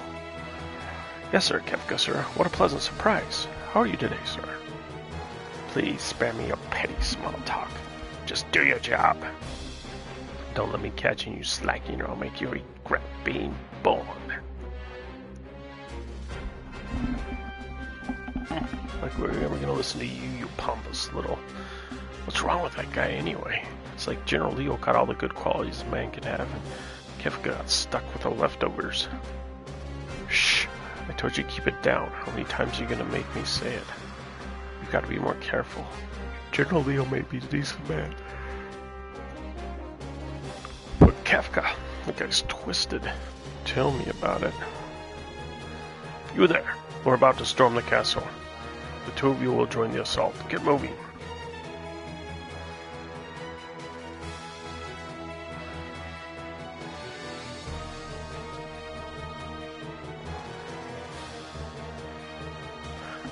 Yes, sir, Kefka, sir. What a pleasant surprise. How are you today, sir? Please spare me your petty small talk. Just do your job. Don't let me catch you slacking or I'll make you regret being born. Like we're ever gonna listen to you, you pompous little... What's wrong with that guy anyway? It's like General Leo got all the good qualities a man can have, and Kefka got stuck with the leftovers. Shh! I told you to keep it down. How many times are you gonna make me say it? You gotta be more careful. General Leo may be a decent man. But Kefka, the guy's twisted. Tell me about it. You there. We're about to storm the castle. The two of you will join the assault. Get moving.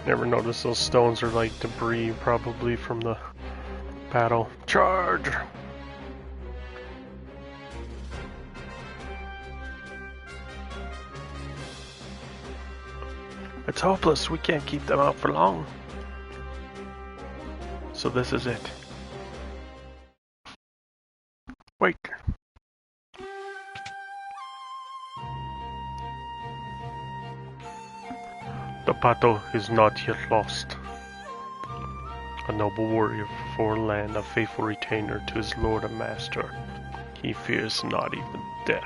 Never noticed those stones are like debris, probably from the battle. Charge! It's hopeless. We can't keep them out for long. So this is it. Wait. The battle is not yet lost. A noble warrior for land, a faithful retainer to his lord and master. He fears not even death.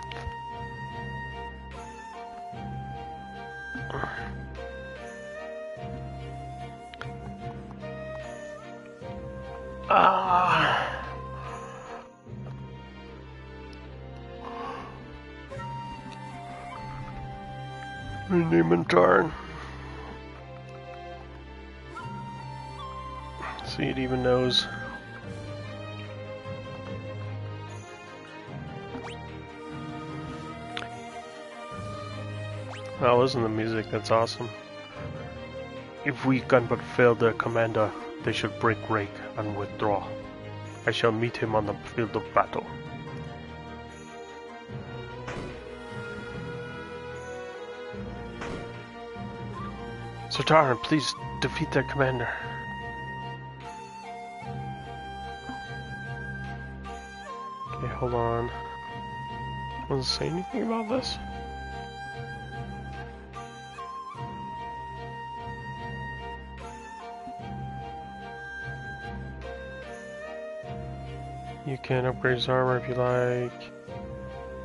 Name and turn. See, it even knows. Oh, listen to the music, that's awesome. If we can but fail their commander, they should break rank and withdraw. I shall meet him on the field of battle. Sir Taran, please defeat their commander. Okay, hold on. Doesn't say anything about this? You can upgrade his armor if you like.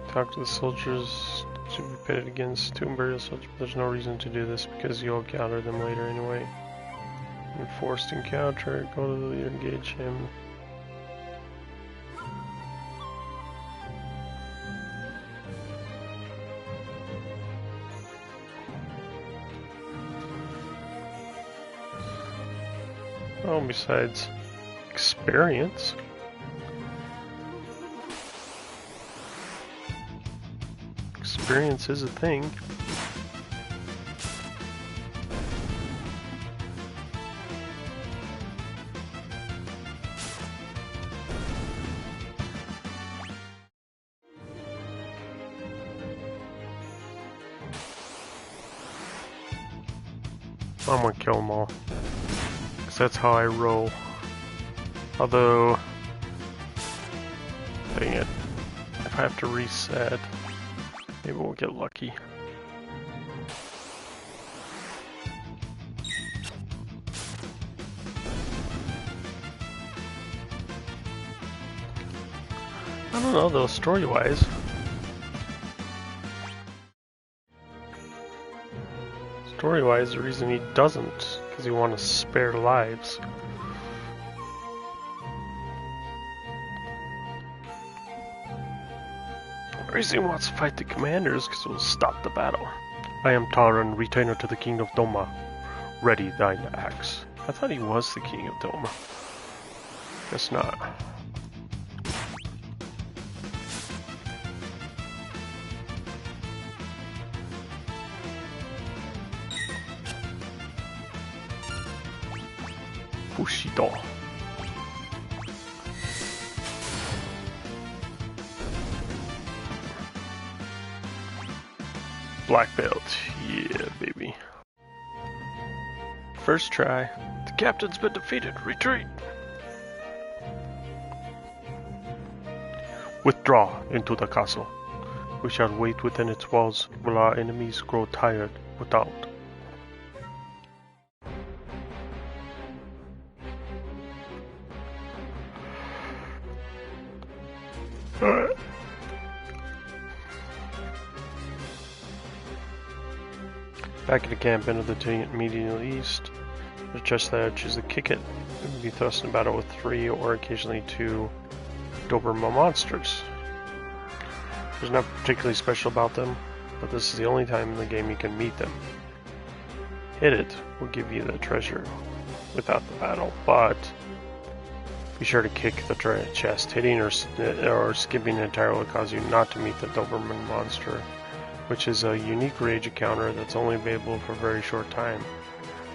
Talk to the soldiers to be pitted against two Imperial soldiers. There's no reason to do this because you'll encounter them later anyway. Enforced encounter, go to the leader, engage him. Oh, besides experience. Experience is a thing. I'm gonna kill them all. Because that's how I roll. Although, dang it. If I have to reset. Maybe we'll get lucky. I don't know though, story-wise. Story-wise, the reason he doesn't, because he wants to spare lives. The reason he wants to fight the commanders, because it will stop the battle. I am Taran, retainer to the king of Doma. Ready thine axe. I thought he was the king of Doma. Guess not. Bushido. Black belt, yeah, baby. First try. The captain's been defeated. Retreat. Withdraw into the castle. We shall wait within its walls while our enemies grow tired without. Alright. Back at the camp into the Middle East. There's just there, choose to kick it. It would be thrust in battle with 3 or occasionally 2 Doberman monsters. There's nothing particularly special about them, but this is the only time in the game you can meet them. Hit it will give you the treasure without the battle, but be sure to kick the chest. Hitting or skipping entirely will cause you not to meet the Doberman monster, which is a unique rage encounter that's only available for a very short time,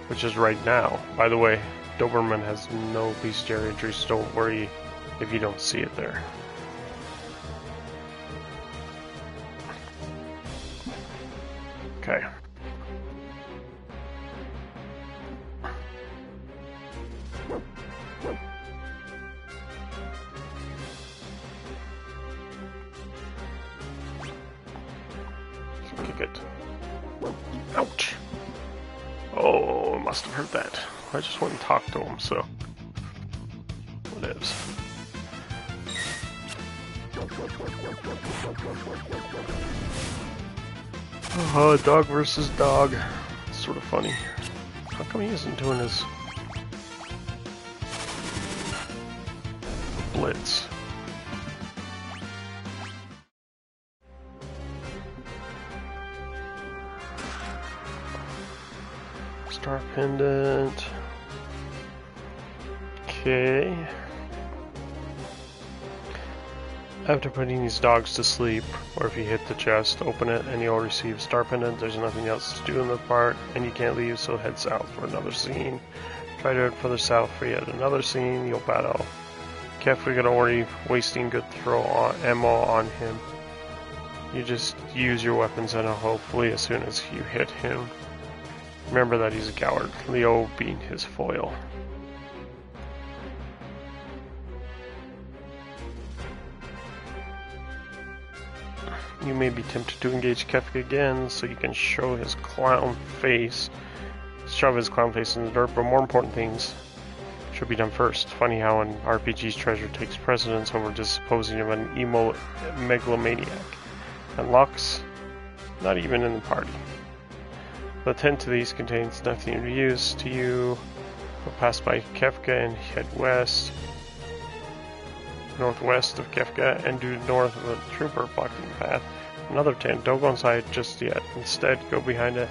which is right now. By the way, Doberman has no bestiary injuries, so don't worry if you don't see it there. Okay. Kick it. Ouch. Oh, I must have heard that. I just went and talked to him, so whatevs. Oh, dog versus dog. It's sort of funny. How come he isn't doing his blitz? Star pendant. Okay. After putting these dogs to sleep, or if you hit the chest, open it and you'll receive Star Pendant. There's nothing else to do in the part, and you can't leave, so head south for another scene. Try to head further south for yet another scene. You'll battle Kefka, already wasting good ammo on him. You just use your weapons and hopefully as soon as you hit him. Remember that he's a coward, Leo being his foil. You may be tempted to engage Kefka again, so you can show his clown face, shove his clown face in the dirt, but more important things should be done first. Funny how an RPG's treasure takes precedence over disposing of an emo megalomaniac. And Lux, not even in the party. The tent to these contains nothing of use to you. We'll pass by Kefka and head west. Northwest of Kefka and due north of a trooper blocking the path. Another tent. Don't go inside just yet. Instead, go behind it.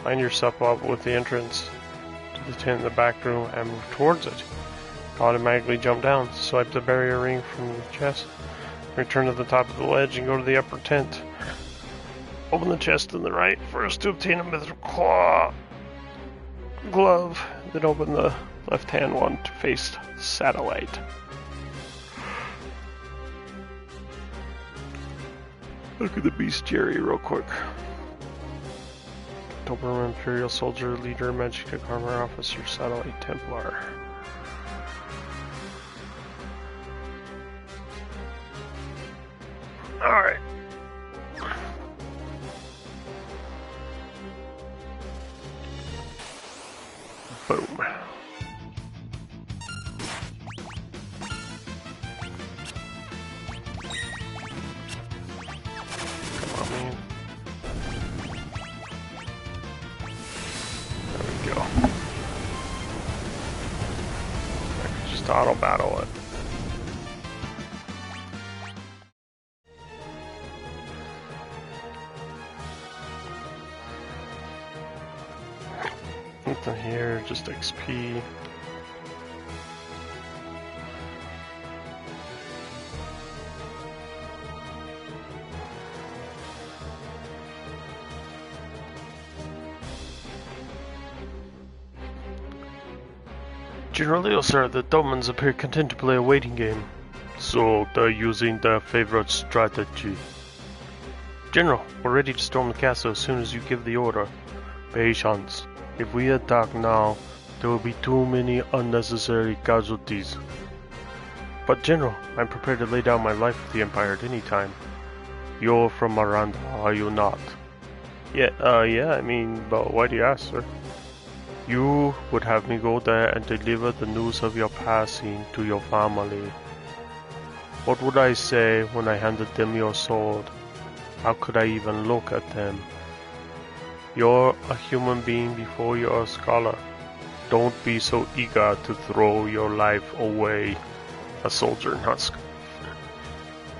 Line yourself up with the entrance to the tent in the back room and move towards it. Automatically jump down. Swipe the barrier ring from the chest. Return to the top of the ledge and go to the upper tent. Open the chest on the right first to obtain a mithril claw glove. Then open the left-hand one to face satellite. Look at the bestiary real quick. Doberman Imperial Soldier, Leader, Magic Armor Officer, Satellite Templar. Alright. Boom. Come on, man. There we go. I can just auto battle it. Nothing here, just XP. General Leo, sir, the Domans appear content to play a waiting game. So they're using their favorite strategy. General, we're ready to storm the castle as soon as you give the order. Patience. If we attack now, there will be too many unnecessary casualties. But General, I'm prepared to lay down my life for the Empire at any time. You're from Miranda, are you not? Yeah, I mean, but why do you ask, sir? You would have me go there and deliver the news of your passing to your family. What would I say when I handed them your sword? How could I even look at them? You're a human being before you're a scholar. Don't be so eager to throw your life away. A soldier husk.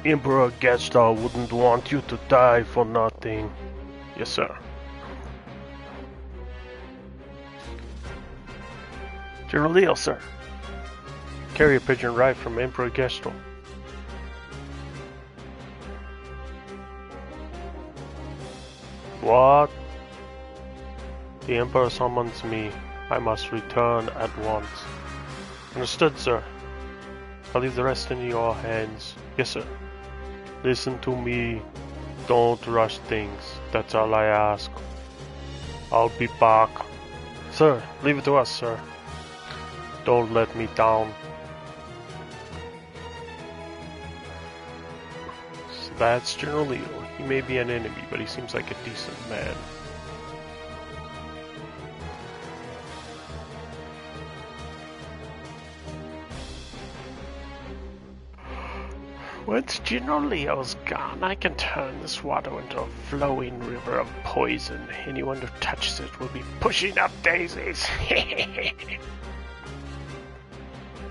Emperor Getstar wouldn't want you to die for nothing. Yes, sir. General Leo, sir. Carry a pigeon right from Emperor Getstar. What? The Emperor summons me. I must return at once. Understood, sir. I'll leave the rest in your hands. Yes, sir. Listen to me. Don't rush things. That's all I ask. I'll be back. Sir, leave it to us, sir. Don't let me down. So that's General Leo. He may be an enemy, but he seems like a decent man. Once General Leo's gone, I can turn this water into a flowing river of poison. Anyone who touches it will be pushing up daisies.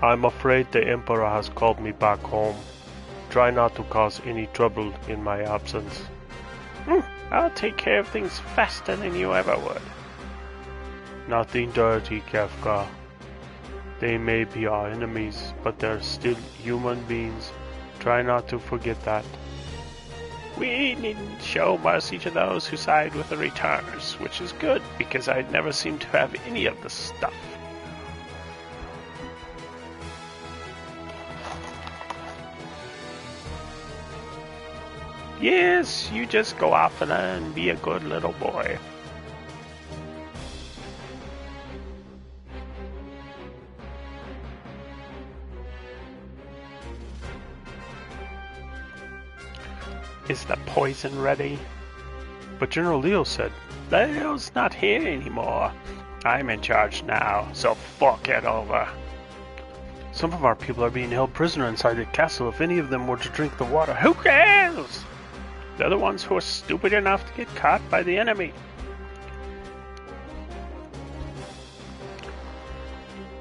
I'm afraid the Emperor has called me back home. Try not to cause any trouble in my absence. I'll take care of things faster than you ever would. Nothing dirty, Kefka. They may be our enemies, but they're still human beings. Try not to forget that. We needn't show mercy to those who side with the returners, which is good, because I never seem to have any of the stuff. Yes, you just go off and be a good little boy. Is the poison ready? But General Leo said, Leo's not here anymore. I'm in charge now, so fuck it over. Some of our people are being held prisoner inside the castle. If any of them were to drink the water, who cares? They're the ones who are stupid enough to get caught by the enemy.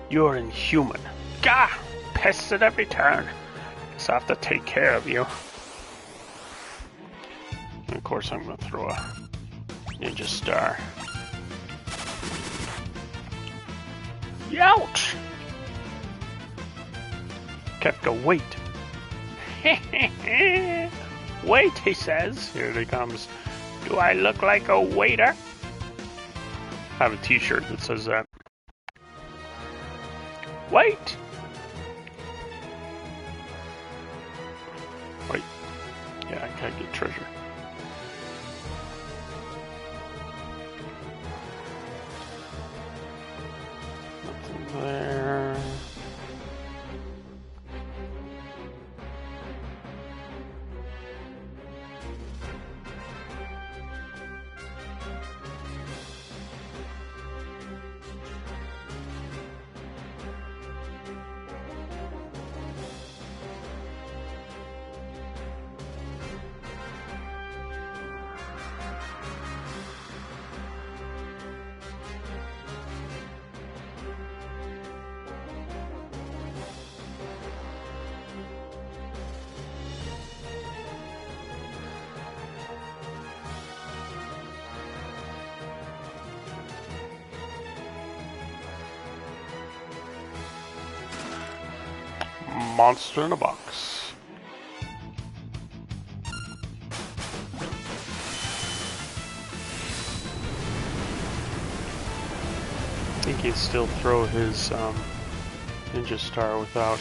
You're inhuman. Gah! Pests at every turn. Guess I have to take care of you. And of course I'm going to throw a ninja star. Ouch! Kefka, wait. Wait, he says. Here he comes. Do I look like a waiter? I have a t-shirt that says that. Wait! Wait. Yeah, I can't get treasure. Nothing there. monster in a box. I think he'd still throw his ninja star without.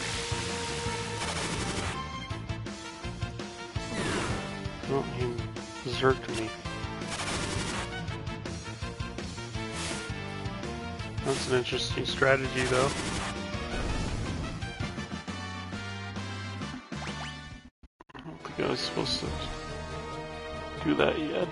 Oh, he berserked me. That's an interesting strategy, though. I don't think I was supposed to do that yet.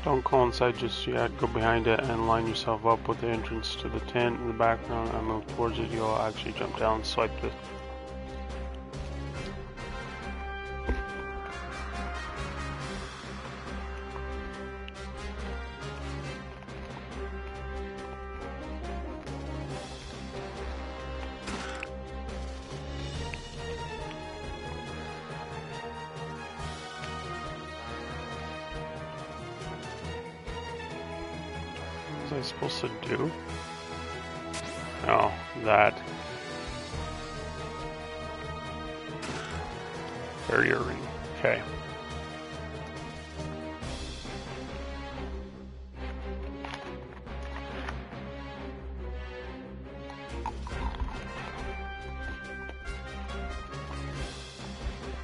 Don't coincide just yet, go behind it and line yourself up with the entrance to the tent in the background and move towards it. You'll actually jump down and swipe the... What was I supposed to do? Oh, that. Barrier ring. Okay.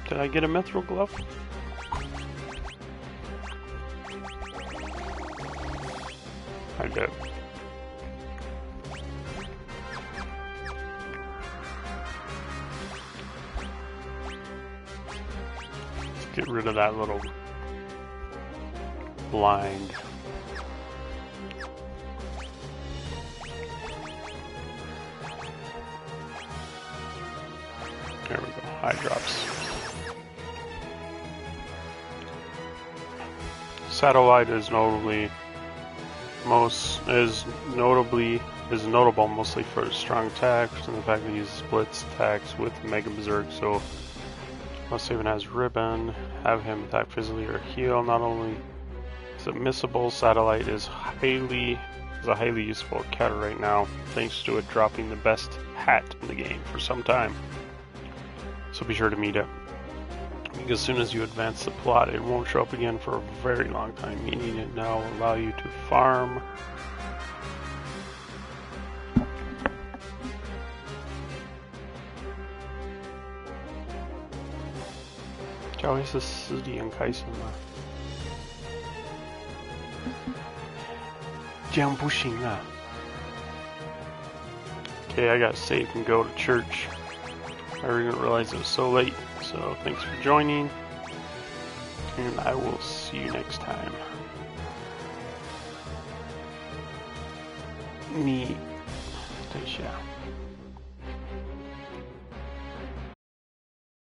Did I get a mithril glove? I did. Let's get rid of that little blind. There we go. High drops. Satellite is notable mostly for his strong attacks and the fact that he splits attacks with Mega Berserk, so unless even has Ribbon, have him attack physically or heal. Not only is it missable, Satellite is a highly useful counter right now, thanks to it dropping the best hat in the game for some time. So be sure to meet it. Because as soon as you advance the plot, it won't show up again for a very long time, meaning it now will allow you to farm. Ciao, es ist die Enkaisen. Okay, I gotta save and go to church. I didn't realize it was so late, so thanks for joining, and I will see you next time. Ni, 等一下。